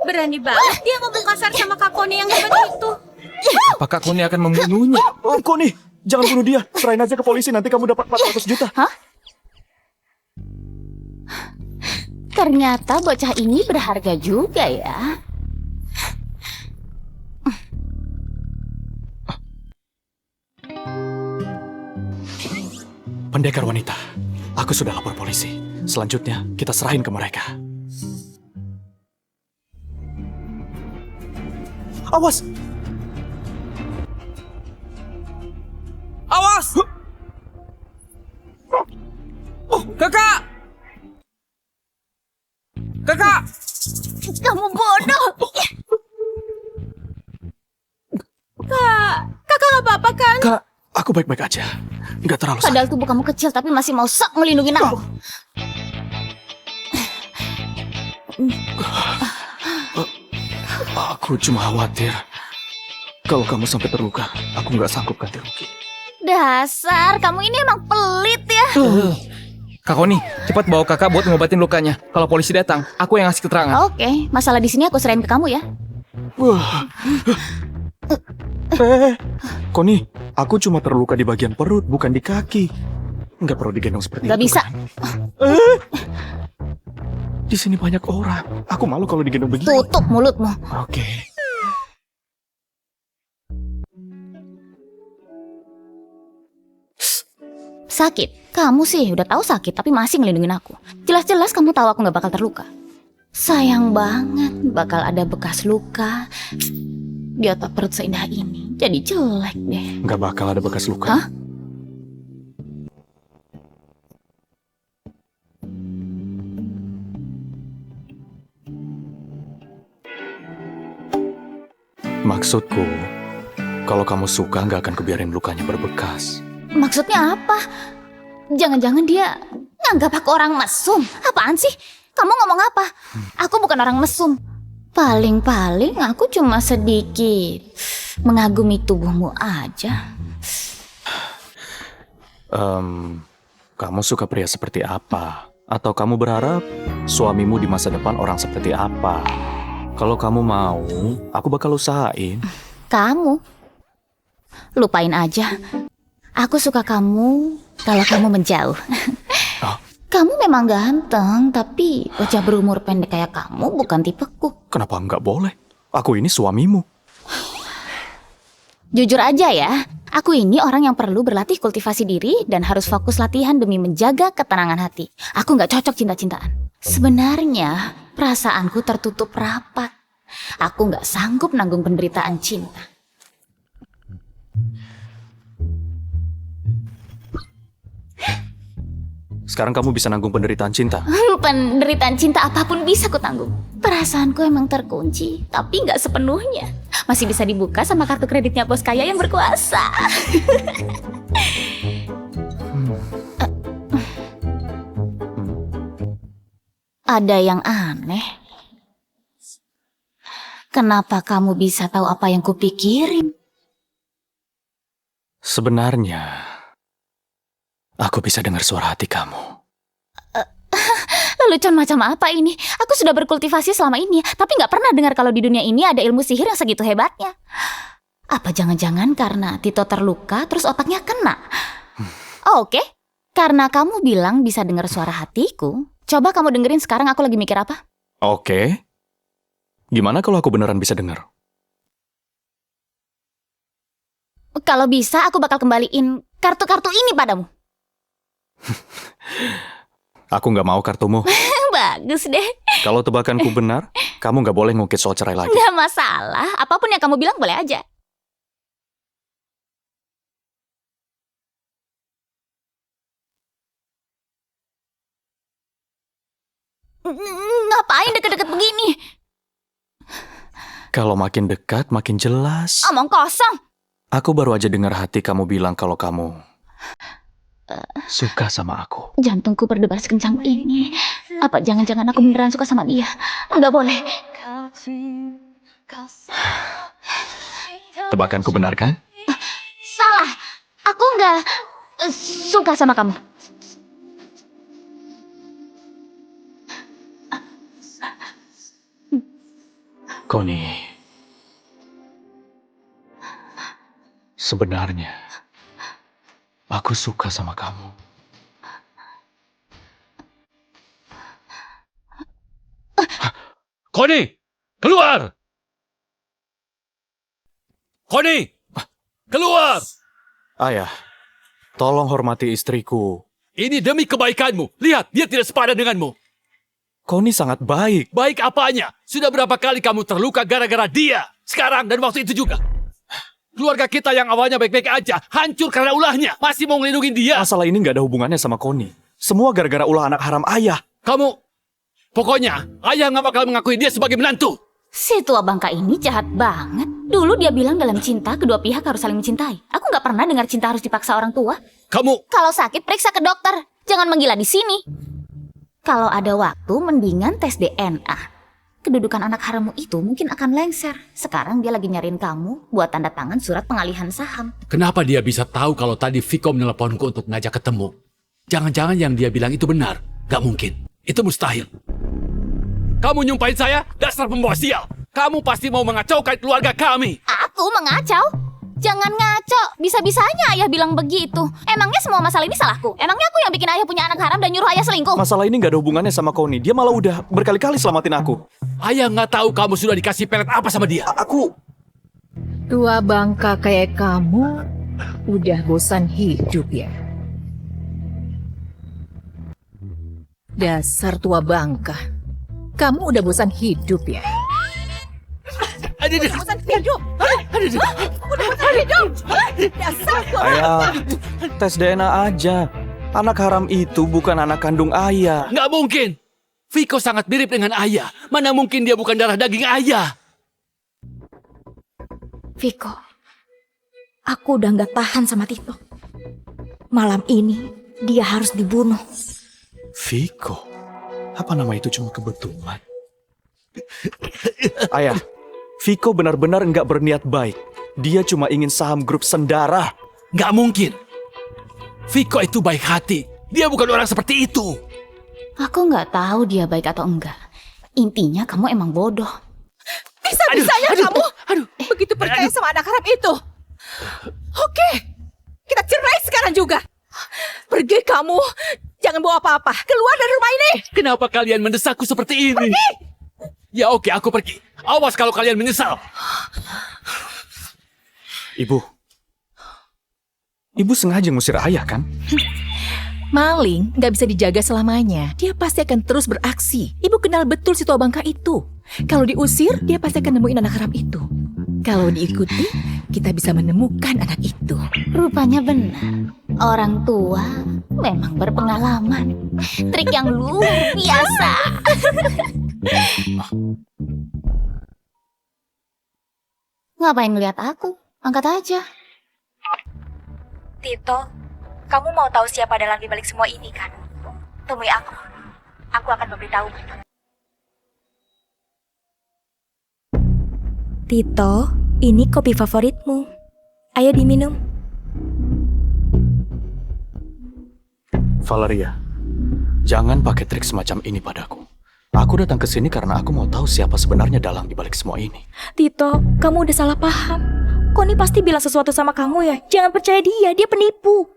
Berani banget dia ngomong kasar sama Kak Koni yang hebat itu. Apa Kak Koni akan membunuhnya? Oh, Koni, jangan bunuh dia. Serahin aja ke polisi, nanti kamu dapat 400 juta. Hah? Ternyata bocah ini berharga juga ya. Pendekar wanita, aku sudah lapor polisi. Selanjutnya, kita serahin ke mereka. Awas! Awas! Kakak! Kakak! Kamu bodoh! Aku baik-baik aja. Nggak terlalu sakit. Padahal tubuh kamu kecil tapi masih mau sok ngelindungin aku. Aku cuma khawatir. Kalau kamu sampai terluka, aku nggak sanggup ganti rugi. Dasar, kamu ini emang pelit ya. Kak Koni, cepat bawa kakak buat ngobatin lukanya. Kalau polisi datang, aku yang ngasih keterangan. Oke, masalah di sini aku serahin ke kamu ya. Koni, aku cuma terluka di bagian perut, bukan di kaki. Nggak perlu digendong seperti Gak itu. bisa. Kan? Di sini banyak orang. Aku malu kalau digendong begini. Tutup mulutmu. Oke. Sakit? Kamu sih udah tahu sakit tapi masih ngelindungin aku. Jelas-jelas kamu tahu aku nggak bakal terluka. Sayang banget bakal ada bekas luka di otak perut seindah ini. Jadi jelek deh. Nggak bakal ada bekas luka. Hah? Maksudku, kalau kamu suka nggak akan kubiarin lukanya berbekas. Maksudnya apa? Jangan-jangan dia nganggap aku orang mesum. Apaan sih? Kamu ngomong apa? Aku bukan orang mesum. Paling-paling aku cuma sedikit mengagumi tubuhmu aja. Kamu suka pria seperti apa? Atau kamu berharap suamimu di masa depan orang seperti apa? Kalau kamu mau, aku bakal usahain. Kamu? Lupain aja. Aku suka kamu kalau kamu menjauh. Oh. Kamu memang ganteng, tapi bocah berumur pendek kayak kamu bukan tipeku. Kenapa nggak boleh? Aku ini suamimu. Jujur aja ya, aku ini orang yang perlu berlatih kultivasi diri dan harus fokus latihan demi menjaga ketenangan hati. Aku nggak cocok cinta-cintaan. Sebenarnya, perasaanku tertutup rapat. Aku nggak sanggup nanggung penderitaan cinta. Sekarang kamu bisa nanggung penderitaan cinta. Penderitaan cinta apapun bisa ku tanggung. Perasaanku emang terkunci, tapi nggak sepenuhnya. Masih bisa dibuka sama kartu kreditnya bos kaya yang berkuasa. Ada yang aneh. Kenapa kamu bisa tahu apa yang kupikirin? Sebenarnya, aku bisa dengar suara hati kamu. Lelucon macam apa ini? Aku sudah berkultivasi selama ini, tapi nggak pernah dengar kalau di dunia ini ada ilmu sihir yang segitu hebatnya. Apa jangan-jangan karena Tito terluka, terus otaknya kena? Oke, karena kamu bilang bisa dengar suara hatiku, coba kamu dengerin sekarang aku lagi mikir apa? Oke. Gimana kalau aku beneran bisa dengar? Kalau bisa, aku bakal kembaliin kartu-kartu ini padamu. Aku nggak mau kartumu. Bagus deh. Kalau tebakanku benar, kamu nggak boleh ngungkit soal cerai lagi. Nggak masalah, apapun yang kamu bilang boleh aja. Ngapain deket-deket begini? Kalau makin dekat, makin jelas. Omong kosong. Aku baru aja dengar hati kamu bilang kalau kamu suka sama aku. Jantungku berdebar sekencang ini. Apa jangan-jangan aku beneran suka sama dia? Nggak boleh. Tebakanku benar kan? Salah. Aku nggak suka sama kamu. Connie, sebenarnya aku suka sama kamu. Connie, keluar! Connie, keluar! Ayah, tolong hormati istriku. Ini demi kebaikanmu. Lihat, dia tidak sepadan denganmu. Connie sangat baik. Baik apanya? Sudah berapa kali kamu terluka gara-gara dia? Sekarang dan waktu itu juga. Keluarga kita yang awalnya baik-baik aja, hancur karena ulahnya. Masih mau ngelindungin dia. Masalah ini nggak ada hubungannya sama Connie. Semua gara-gara ulah anak haram ayah. Pokoknya, ayah nggak bakal mengakui dia sebagai menantu. Si tua bangka ini jahat banget. Dulu dia bilang dalam cinta kedua pihak harus saling mencintai. Aku nggak pernah dengar cinta harus dipaksa orang tua. Kamu... Kalau sakit periksa ke dokter. Jangan menggila di sini. Kalau ada waktu mendingan tes DNA. Kedudukan anak harammu itu mungkin akan lengser. Sekarang dia lagi nyariin kamu buat tanda tangan surat pengalihan saham. Kenapa dia bisa tahu kalau tadi Viko meneleponku untuk ngajak ketemu? Jangan-jangan yang dia bilang itu benar. Gak mungkin. Itu mustahil. Kamu nyumpahin saya? Dasar pembawa sial. Kamu pasti mau mengacaukan keluarga kami. Aku mengacau? Jangan ngaco. Bisa-bisanya ayah bilang begitu. Emangnya semua masalah ini salahku? Emangnya aku yang bikin ayah punya anak haram dan nyuruh ayah selingkuh? Masalah ini gak ada hubungannya sama Connie. Dia malah udah berkali-kali selamatin aku. Ayah nggak tahu kamu sudah dikasih pelet apa sama dia. Aku... Tua bangka kayak kamu udah bosan hidup ya? Dasar tua bangka. Kamu udah bosan hidup ya? Bosan hidup? Udah bosan hidup? Dasar tua Ayah, tes DNA aja. Anak haram itu bukan anak kandung ayah. Nggak mungkin. Viko sangat mirip dengan ayah. Mana mungkin dia bukan darah daging ayah? Viko, aku udah nggak tahan sama Tito. Malam ini dia harus dibunuh. Viko? Apa nama itu cuma kebetulan? Ayah, Viko benar-benar nggak berniat baik. Dia cuma ingin saham grup Sendara. Nggak mungkin. Viko itu baik hati. Dia bukan orang seperti itu. Aku nggak tahu dia baik atau enggak. Intinya kamu emang bodoh. Bisa-bisanya kamu begitu percaya sama anak haram itu. Oke, kita cerai sekarang juga. Pergi kamu. Jangan bawa apa-apa. Keluar dari rumah ini. Kenapa kalian mendesakku seperti ini? Pergi! Ya oke, aku pergi. Awas kalau kalian menyesal. Ibu sengaja ngusir ayah kan? Maling nggak bisa dijaga selamanya. Dia pasti akan terus beraksi. Ibu kenal betul si tua bangka itu. Kalau diusir, dia pasti akan nemuin anak haram itu. Kalau diikuti, kita bisa menemukan anak itu. Rupanya benar. Orang tua memang berpengalaman. Trik yang luar biasa. Ngapain ngeliat aku? Angkat aja. Tito, kamu mau tahu siapa dalam dibalik semua ini kan? Temui aku. Aku akan memberitahu. Tito, ini kopi favoritmu. Ayo diminum. Valeria, jangan pakai trik semacam ini padaku. Aku datang ke sini karena aku mau tahu siapa sebenarnya dalang dibalik semua ini. Tito, kamu udah salah paham. Connie pasti bilang sesuatu sama kamu ya. Jangan percaya dia penipu.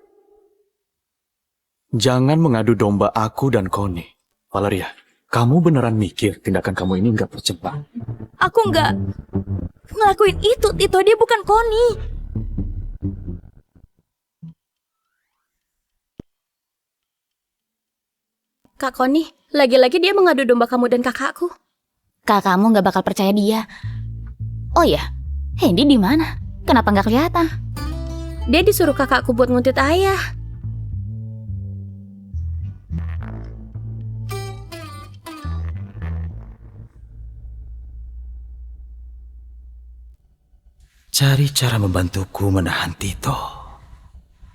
Jangan mengadu domba aku dan Connie. Valeria, kamu beneran mikir tindakan kamu ini nggak percuma? Aku nggak ngelakuin itu, Tito. Dia bukan Connie. Kak Connie, lagi-lagi dia mengadu domba kamu dan kakakku. Kakakmu nggak bakal percaya dia. Oh ya, Hendy di mana? Kenapa nggak kelihatan? Dia disuruh kakakku buat nguntit ayah. Cari cara membantuku menahan Tito.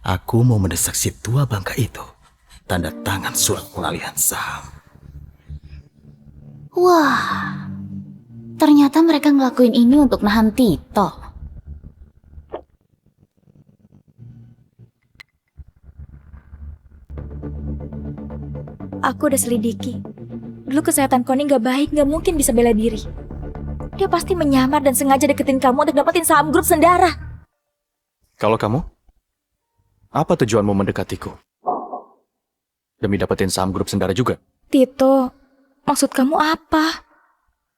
Aku mau mendesak si tua bangka itu. Tanda tangan surat pengalihan saham. Wah, ternyata mereka ngelakuin ini untuk nahan Tito. Aku udah selidiki. Dulu kesehatan Connie nggak baik, nggak mungkin bisa bela diri. Dia pasti menyamar dan sengaja deketin kamu untuk dapetin saham grup Sendara. Kalau kamu, apa tujuanmu mendekatiku? Demi dapetin saham grup Sendara juga? Tito, maksud kamu apa?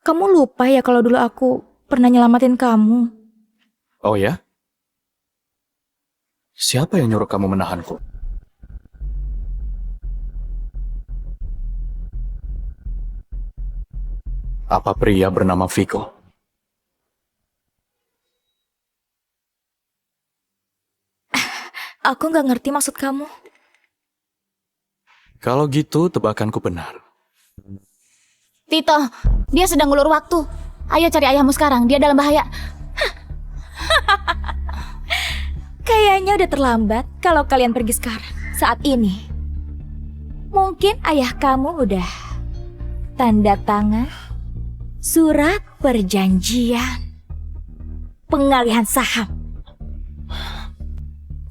Kamu lupa ya kalau dulu aku pernah nyelamatin kamu? Oh ya? Siapa yang nyuruh kamu menahanku? Apa pria bernama Viko? Aku nggak ngerti maksud kamu. Kalau gitu, tebakanku benar. Tito, dia sedang ngulur waktu. Ayo cari ayahmu sekarang, dia dalam bahaya. Kayaknya udah terlambat kalau kalian pergi sekarang. Saat ini. Mungkin ayah kamu udah tanda tangan surat perjanjian pengalihan saham.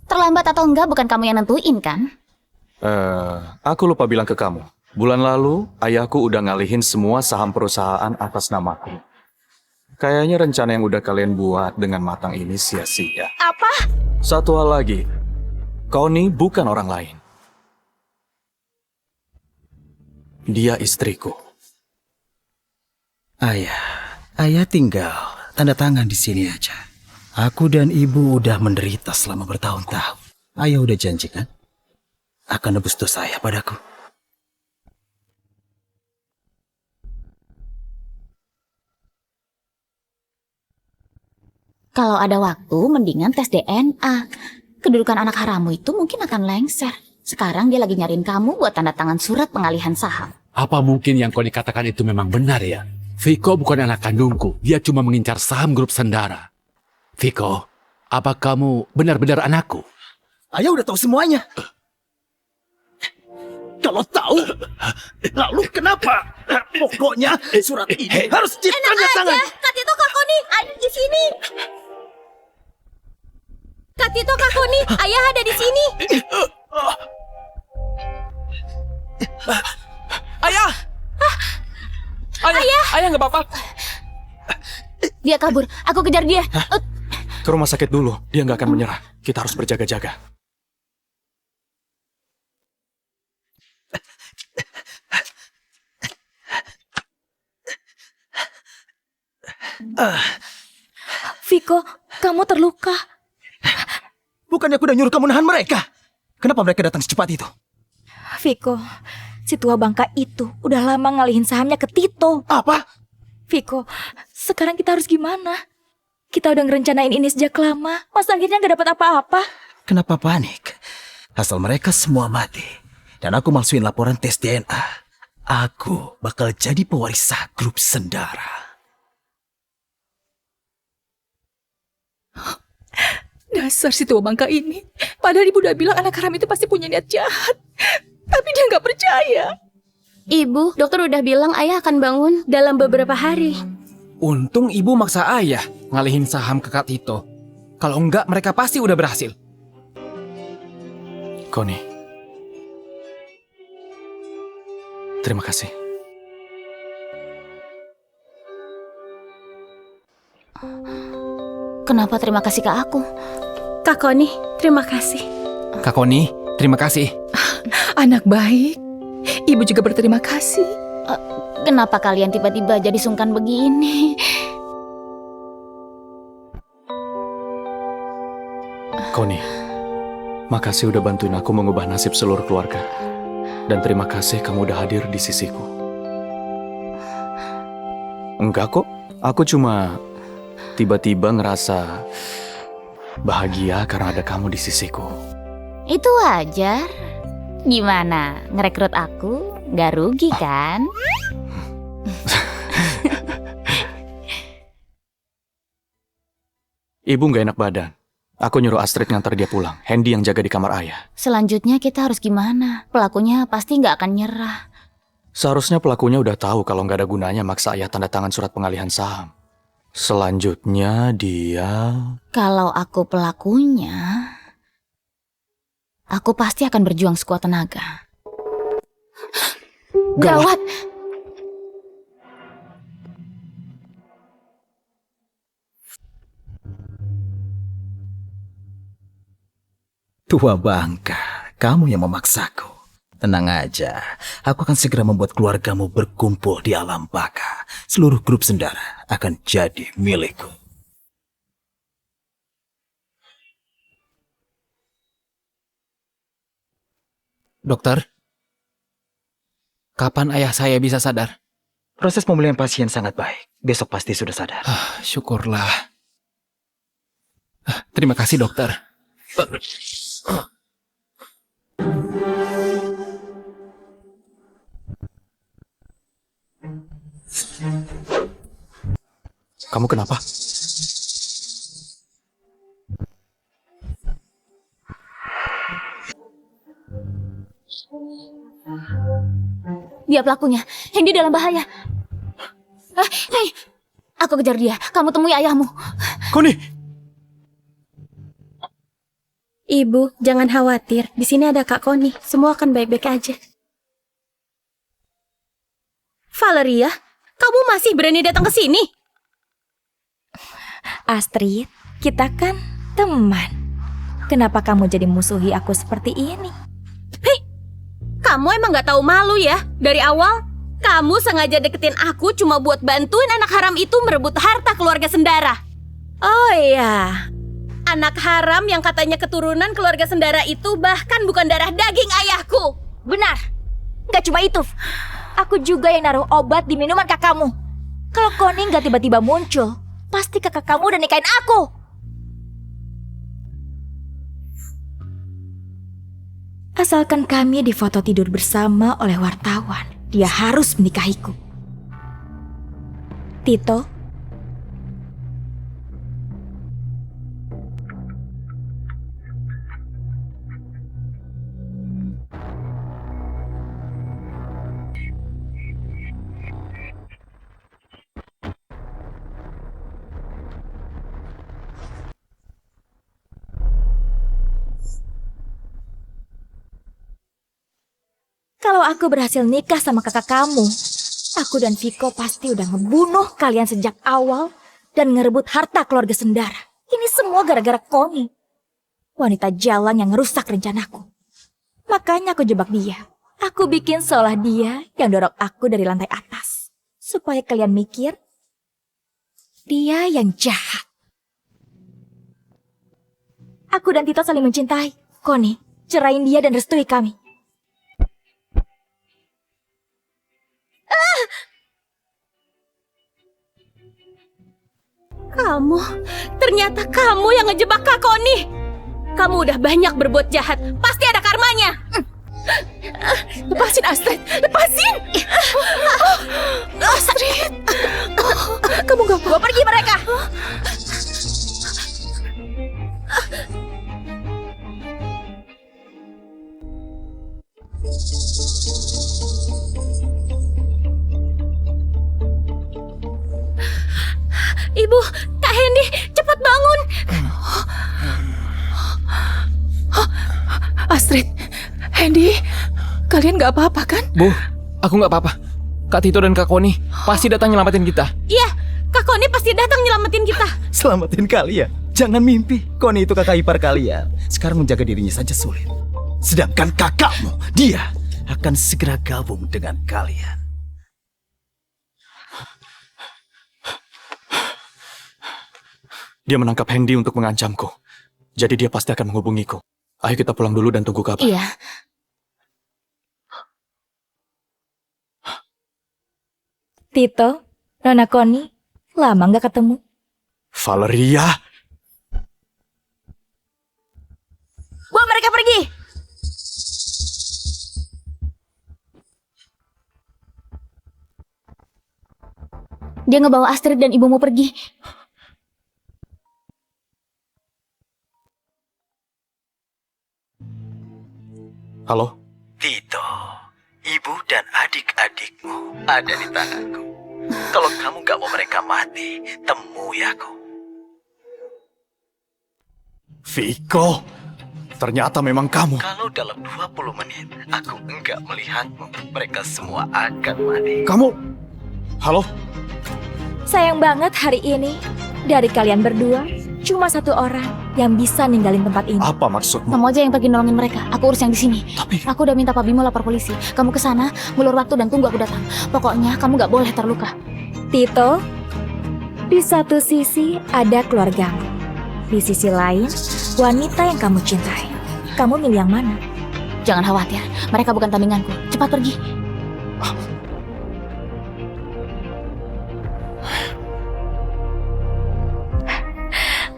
Terlambat atau enggak bukan kamu yang nentuin kan? Aku lupa bilang ke kamu. Bulan lalu, ayahku udah ngalihin semua saham perusahaan atas namaku. Kayaknya rencana yang udah kalian buat dengan matang ini sia-sia. Apa? Satu hal lagi, Connie bukan orang lain. Dia istriku. Ayah tinggal tanda tangan di sini aja. Aku dan ibu udah menderita selama bertahun-tahun. Ayah udah janji kan? Akan nebus dosa ayah padaku. Kalau ada waktu, mendingan tes DNA. Kedudukan anak haramu itu mungkin akan lengser. Sekarang dia lagi nyariin kamu buat tanda tangan surat pengalihan saham. Apa mungkin yang kau dikatakan itu memang benar ya? Viko bukan anak kandungku. Dia cuma mengincar saham grup Sendara. Viko, apa kamu benar-benar anakku? Ayah udah tahu semuanya. Kalau tahu, lalu kenapa? Pokoknya surat ini harus ditanda tangan. Kak Tito, Kak Koni, ada di sini. Kak Tito, Kak Koni, ayah ada di sini. Ayah! Ayah nggak apa-apa. Dia kabur, aku kejar dia. Ke rumah sakit dulu, dia nggak akan menyerah. Kita harus berjaga-jaga. Viko, kamu terluka. Bukannya aku udah nyuruh kamu nahan mereka? Kenapa mereka datang secepat itu? Viko, si tua bangka itu udah lama ngalihin sahamnya ke Tito. Apa? Viko, sekarang kita harus gimana? Kita udah ngerencanain ini sejak lama. Masa akhirnya gak dapat apa-apa? Kenapa panik? Asal mereka semua mati dan aku malsuin laporan tes DNA, aku bakal jadi pewaris sah grup Sendara. Dasar si tua bangka ini. Padahal ibu udah bilang anak haram itu pasti punya niat jahat. Tapi dia nggak percaya. Ibu, dokter udah bilang ayah akan bangun dalam beberapa hari. Untung ibu maksa ayah ngalihin saham ke Kak Tito. Kalau enggak, mereka pasti udah berhasil. Connie, terima kasih. Kenapa terima kasih ke aku? Kak Koni, terima kasih. Kak Koni, terima kasih. Anak baik. Ibu juga berterima kasih. Kenapa kalian tiba-tiba jadi sungkan begini? Connie, makasih udah bantuin aku mengubah nasib seluruh keluarga. Dan terima kasih kamu udah hadir di sisiku. Enggak kok, aku cuma tiba-tiba ngerasa bahagia karena ada kamu di sisiku. Itu wajar. Gimana, ngerekrut aku? Gak rugi kan? Ibu gak enak badan. Aku nyuruh Astrid ngantar dia pulang. Hendy yang jaga di kamar ayah. Selanjutnya kita harus gimana? Pelakunya pasti gak akan nyerah. Seharusnya pelakunya udah tahu kalau nggak ada gunanya maksa ayah tanda tangan surat pengalihan saham. Selanjutnya dia... Kalau aku pelakunya, aku pasti akan berjuang sekuat tenaga. Gawat! Tua bangka, kamu yang memaksaku. Tenang aja, aku akan segera membuat keluargamu berkumpul di alam baka. Seluruh grup Sendara akan jadi milikku. Dokter, kapan ayah saya bisa sadar? Proses pemulihan pasien sangat baik. Besok pasti sudah sadar. Syukurlah. Terima kasih dokter. Kamu kenapa? Dia pelakunya. Hendy dalam bahaya. Hei, aku kejar dia. Kamu temui ayahmu. Connie! Ibu, jangan khawatir. Di sini ada Kak Connie. Semua akan baik-baik aja. Valeria, kamu masih berani datang ke sini? Astrid, kita kan teman. Kenapa kamu jadi musuhi aku seperti ini? Hei, kamu emang gak tahu malu ya? Dari awal, kamu sengaja deketin aku cuma buat bantuin anak haram itu merebut harta keluarga Sendara. Oh iya, anak haram yang katanya keturunan keluarga Sendara itu bahkan bukan darah daging ayahku. Benar, gak cuma itu. Aku juga yang naruh obat di minuman kakakmu. Kalau Connie gak tiba-tiba muncul, pasti kakak kamu udah nikahin aku. Asalkan kami difoto tidur bersama oleh wartawan, dia harus menikahiku. Tito, kalau aku berhasil nikah sama kakak kamu, aku dan Viko pasti udah ngebunuh kalian sejak awal dan ngerebut harta keluarga Sendara. Ini semua gara-gara Connie, wanita jalan yang ngerusak rencanaku. Makanya aku jebak dia. Aku bikin seolah dia yang dorong aku dari lantai atas. Supaya kalian mikir, dia yang jahat. Aku dan Tito saling mencintai. Connie, cerain dia dan restui kami. Ternyata kamu yang ngejebak Kak Connie. Kamu udah banyak berbuat jahat, pasti ada karmanya. Lepasin Astrid, lepasin. Astrid, kamu gak mau Pergi mereka. Ibu, Kak Hendy, cepat bangun. Astrid, Hendy, kalian gak apa-apa kan? Bu, aku nggak apa-apa. Kak Tito dan Kak Connie pasti datang nyelamatin kita. Iya, Kak Connie pasti datang nyelamatin kita. Selamatin kalian. Jangan mimpi. Connie itu kakak ipar kalian. Sekarang menjaga dirinya saja sulit. Sedangkan kakakmu, dia akan segera gabung dengan kalian. Dia menangkap Hendy untuk mengancamku. Jadi dia pasti akan menghubungiku. Ayo kita pulang dulu dan tunggu kabar. Iya. Tito, Nona Connie, lama gak ketemu? Valeria! Bawa mereka pergi! Dia ngebawa Astrid dan ibumu pergi. Halo? Tito, ibu dan adik-adikmu ada di tanganku. Kalau kamu gak mau mereka mati, temui aku. Viko, ternyata memang kamu. Kalau dalam 20 menit aku enggak melihatmu, mereka semua akan mati. Kamu? Halo? Sayang banget hari ini, dari kalian berdua, cuma satu orang yang bisa ninggalin tempat ini. Apa maksudmu? Kamu aja yang pergi nolongin mereka. Aku urus yang di sini. Tapi Aku udah minta Pak Bimo lapor polisi. Kamu ke sana, ngulur waktu dan tunggu aku datang. Pokoknya kamu nggak boleh terluka. Tito, di satu sisi ada keluargamu. Di sisi lain, wanita yang kamu cintai. Kamu milih yang mana? Jangan khawatir, mereka bukan tandinganku. Cepat pergi.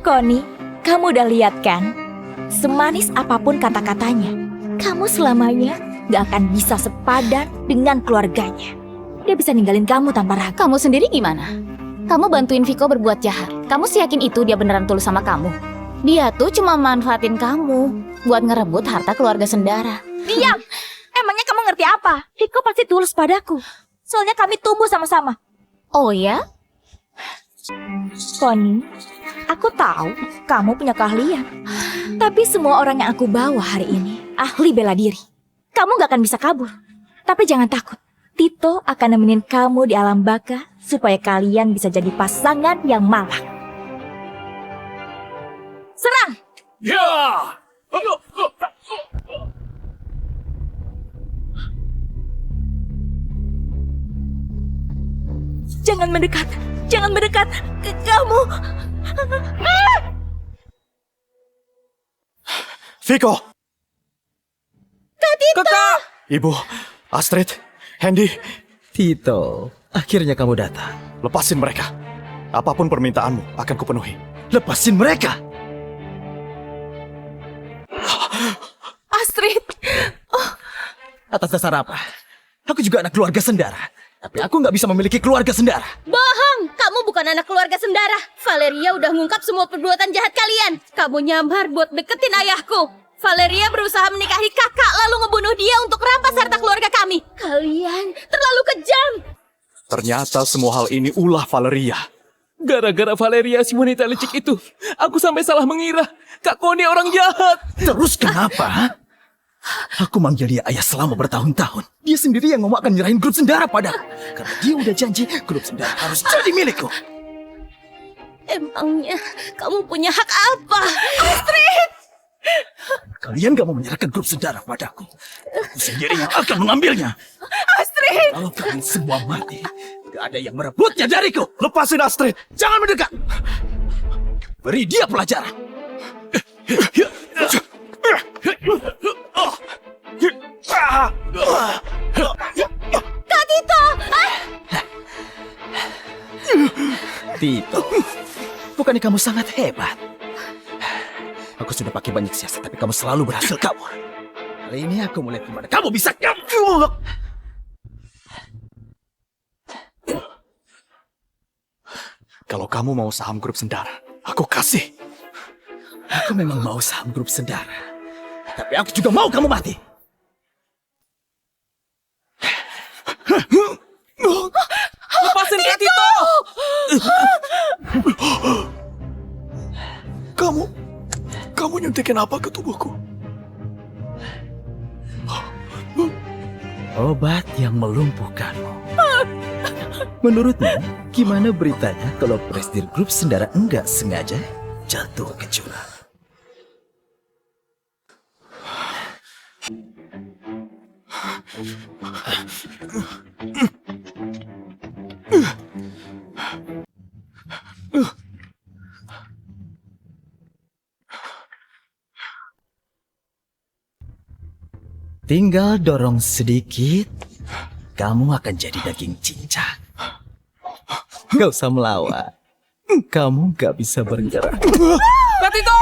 Connie, kamu udah lihat kan? Semanis apapun kata-katanya, kamu selamanya gak akan bisa sepadan dengan keluarganya. Dia bisa ninggalin kamu tanpa ragu. Kamu sendiri gimana? Kamu bantuin Viko berbuat jahat. Kamu sih yakin itu dia beneran tulus sama kamu? Dia tuh cuma manfaatin kamu buat ngerebut harta keluarga Sendara. Diam! Emangnya kamu ngerti apa? Viko pasti tulus padaku. Soalnya kami tumbuh sama-sama. Oh ya? Connie, aku tahu kamu punya keahlian. Tapi semua orang yang aku bawa hari ini ahli bela diri. Kamu gak akan bisa kabur. Tapi jangan takut. Tito akan nemenin kamu di alam baka supaya kalian bisa jadi pasangan yang malang. Serang! Ya! Jangan mendekat. Jangan mendekat. Kamu. Viko! Kakak! Ibu, Astrid, Hendy, Tito, akhirnya kamu datang. lepasin mereka. Apapun permintaanmu akan kupenuhi. Lepasin mereka! Astrid, Atas dasar apa? Aku juga anak keluarga Sendara. Tapi aku nggak bisa memiliki keluarga Sendara. Bohong! Kamu bukan anak keluarga Sendara. Valeria udah ngungkap semua perbuatan jahat kalian. Kamu nyamar buat deketin ayahku. Valeria berusaha menikahi kakak lalu ngebunuh dia untuk rampas harta keluarga kami. Kalian terlalu kejam. Ternyata semua hal ini ulah Valeria. Gara-gara Valeria si wanita licik itu, aku sampai salah mengira Kak Connie orang jahat. Terus kenapa? Aku manggil dia ayah selama bertahun-tahun. Dia sendiri yang ngomong akan nyerahin grup Sendara padaku. Karena dia udah janji grup Sendara harus jadi milikku. Emangnya kamu punya hak apa? Astrid! Kalian gak mau menyerahkan grup Sendara padaku. Aku sendiri yang akan mengambilnya. Astrid! Kalau kalian semua mati, gak ada yang merebutnya dariku. Lepasin Astrid. Jangan mendekat. Beri dia pelajaran. Kak Tito! Tito, bukannya kamu sangat hebat? Aku sudah pakai banyak siasat, tapi kamu selalu berhasil kabur. Kali ini aku melihat gimana kamu bisa kabur. Kalau kamu mau saham grup Sendara, aku kasih. Aku memang mau saham grup Sendara, tapi aku juga mau kamu mati. Lepasin Kak Tito! Kamu nyuntikin apa ke tubuhku? Obat yang melumpuhkanmu. Menurutmu, gimana beritanya kalau presidir grup Sendara enggak sengaja jatuh ke jurang? Tinggal dorong sedikit, kamu akan jadi daging cincang. Gak usah melawan. Kamu gak bisa bergerak. Kak Tito!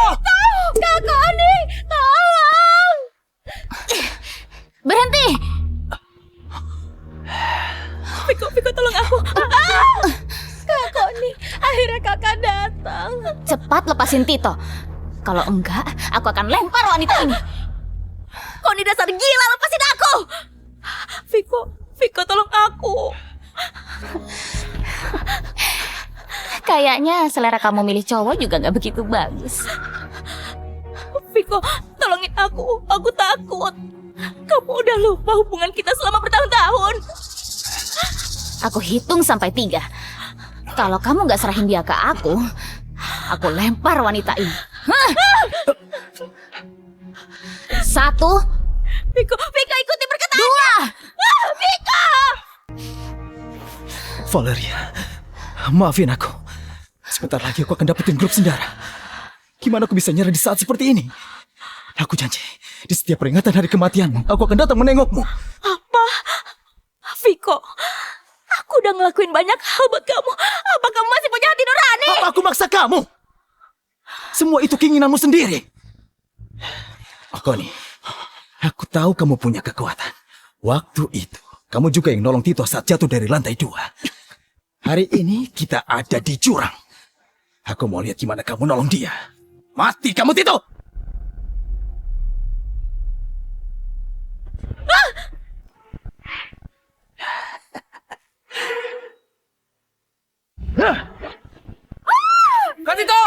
Kak Connie! Tolong! Berhenti! Viko tolong aku. Kak Connie, akhirnya kakak datang. Cepat lepasin Tito. Kalau enggak, aku akan lempar wanita ini. Connie dasar gila, lepasin aku! Viko tolong aku. Kayaknya selera kamu milih cowok juga gak begitu bagus. Viko, tolongin aku takut. Kamu udah lupa hubungan kita selama bertahun-tahun. Aku hitung sampai 3. Kalau kamu gak serahin dia ke aku lempar wanita ini. Hah? 1, Viko ikuti perkataan. 2. Viko! Valeria, maafin aku. Sebentar lagi aku akan dapetin grup Sendara. Gimana aku bisa nyerah di saat seperti ini? Aku janji, di setiap peringatan hari kematianmu, aku akan datang menengokmu. Apa? Viko, aku udah ngelakuin banyak hal buat kamu. Apa kamu masih punya hati nurani? Apa aku maksa kamu? Semua itu keinginanmu sendiri. Connie, aku tahu kamu punya kekuatan. Waktu itu, kamu juga yang nolong Tito saat jatuh dari lantai 2. Hari ini kita ada di jurang. Aku mau lihat gimana kamu nolong dia. Mati kamu, Tito! Kak Tito!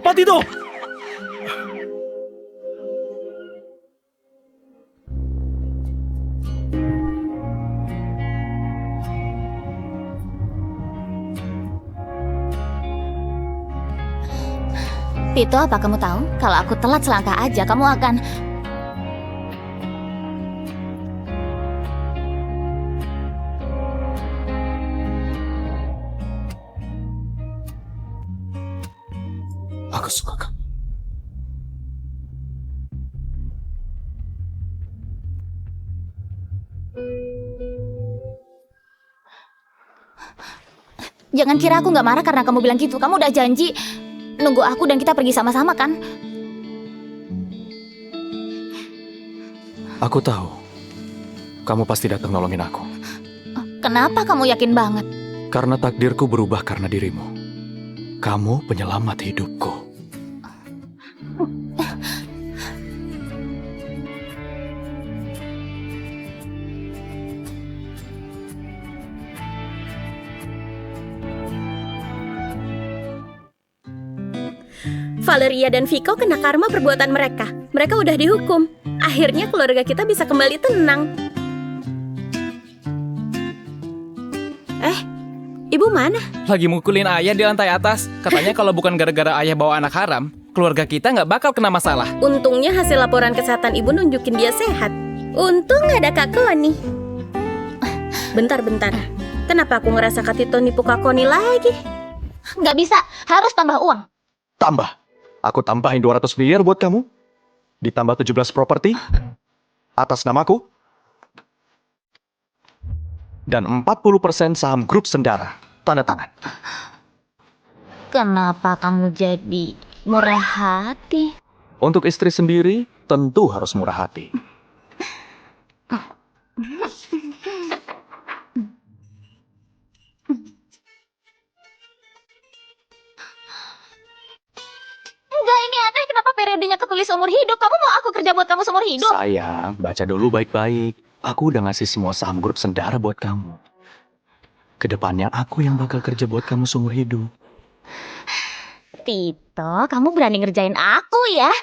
Pak Tito! Tito, apa kamu tahu? Kalau aku telat selangkah aja, kamu akan... Aku suka kamu. Jangan kira aku nggak marah karena kamu bilang gitu. Kamu udah janji nunggu aku dan kita pergi sama-sama kan? Aku tahu. Kamu pasti datang nolongin aku. Kenapa kamu yakin banget? Karena takdirku berubah karena dirimu. Kamu penyelamat hidupku. Valeria dan Vico kena karma perbuatan mereka. Mereka udah dihukum. Akhirnya keluarga kita bisa kembali tenang. Ibu mana? Lagi mukulin ayah di lantai atas. Katanya kalau bukan gara-gara ayah bawa anak haram, keluarga kita nggak bakal kena masalah. Untungnya hasil laporan kesehatan ibu nunjukin dia sehat. Untung ada Kak Koni. Bentar. Kenapa aku ngerasa Kak Tito nipu Kak Koni lagi? Nggak bisa, harus tambah uang. Tambah. Aku tambahin 200 miliar buat kamu. Ditambah 17 properti. Atas namaku. Dan 40% saham grup Sendara. Tanda tangan. Kenapa kamu jadi murah hati? Untuk istri sendiri, tentu harus murah hati. Enggak, ini aneh. Kenapa periodenya ketulis seumur hidup? Kamu mau aku kerja buat kamu seumur hidup? Sayang, baca dulu baik-baik. Aku udah ngasih semua saham grup Sendara buat kamu. Kedepannya aku yang bakal kerja buat kamu seumur hidup. Tito, kamu berani ngerjain aku ya?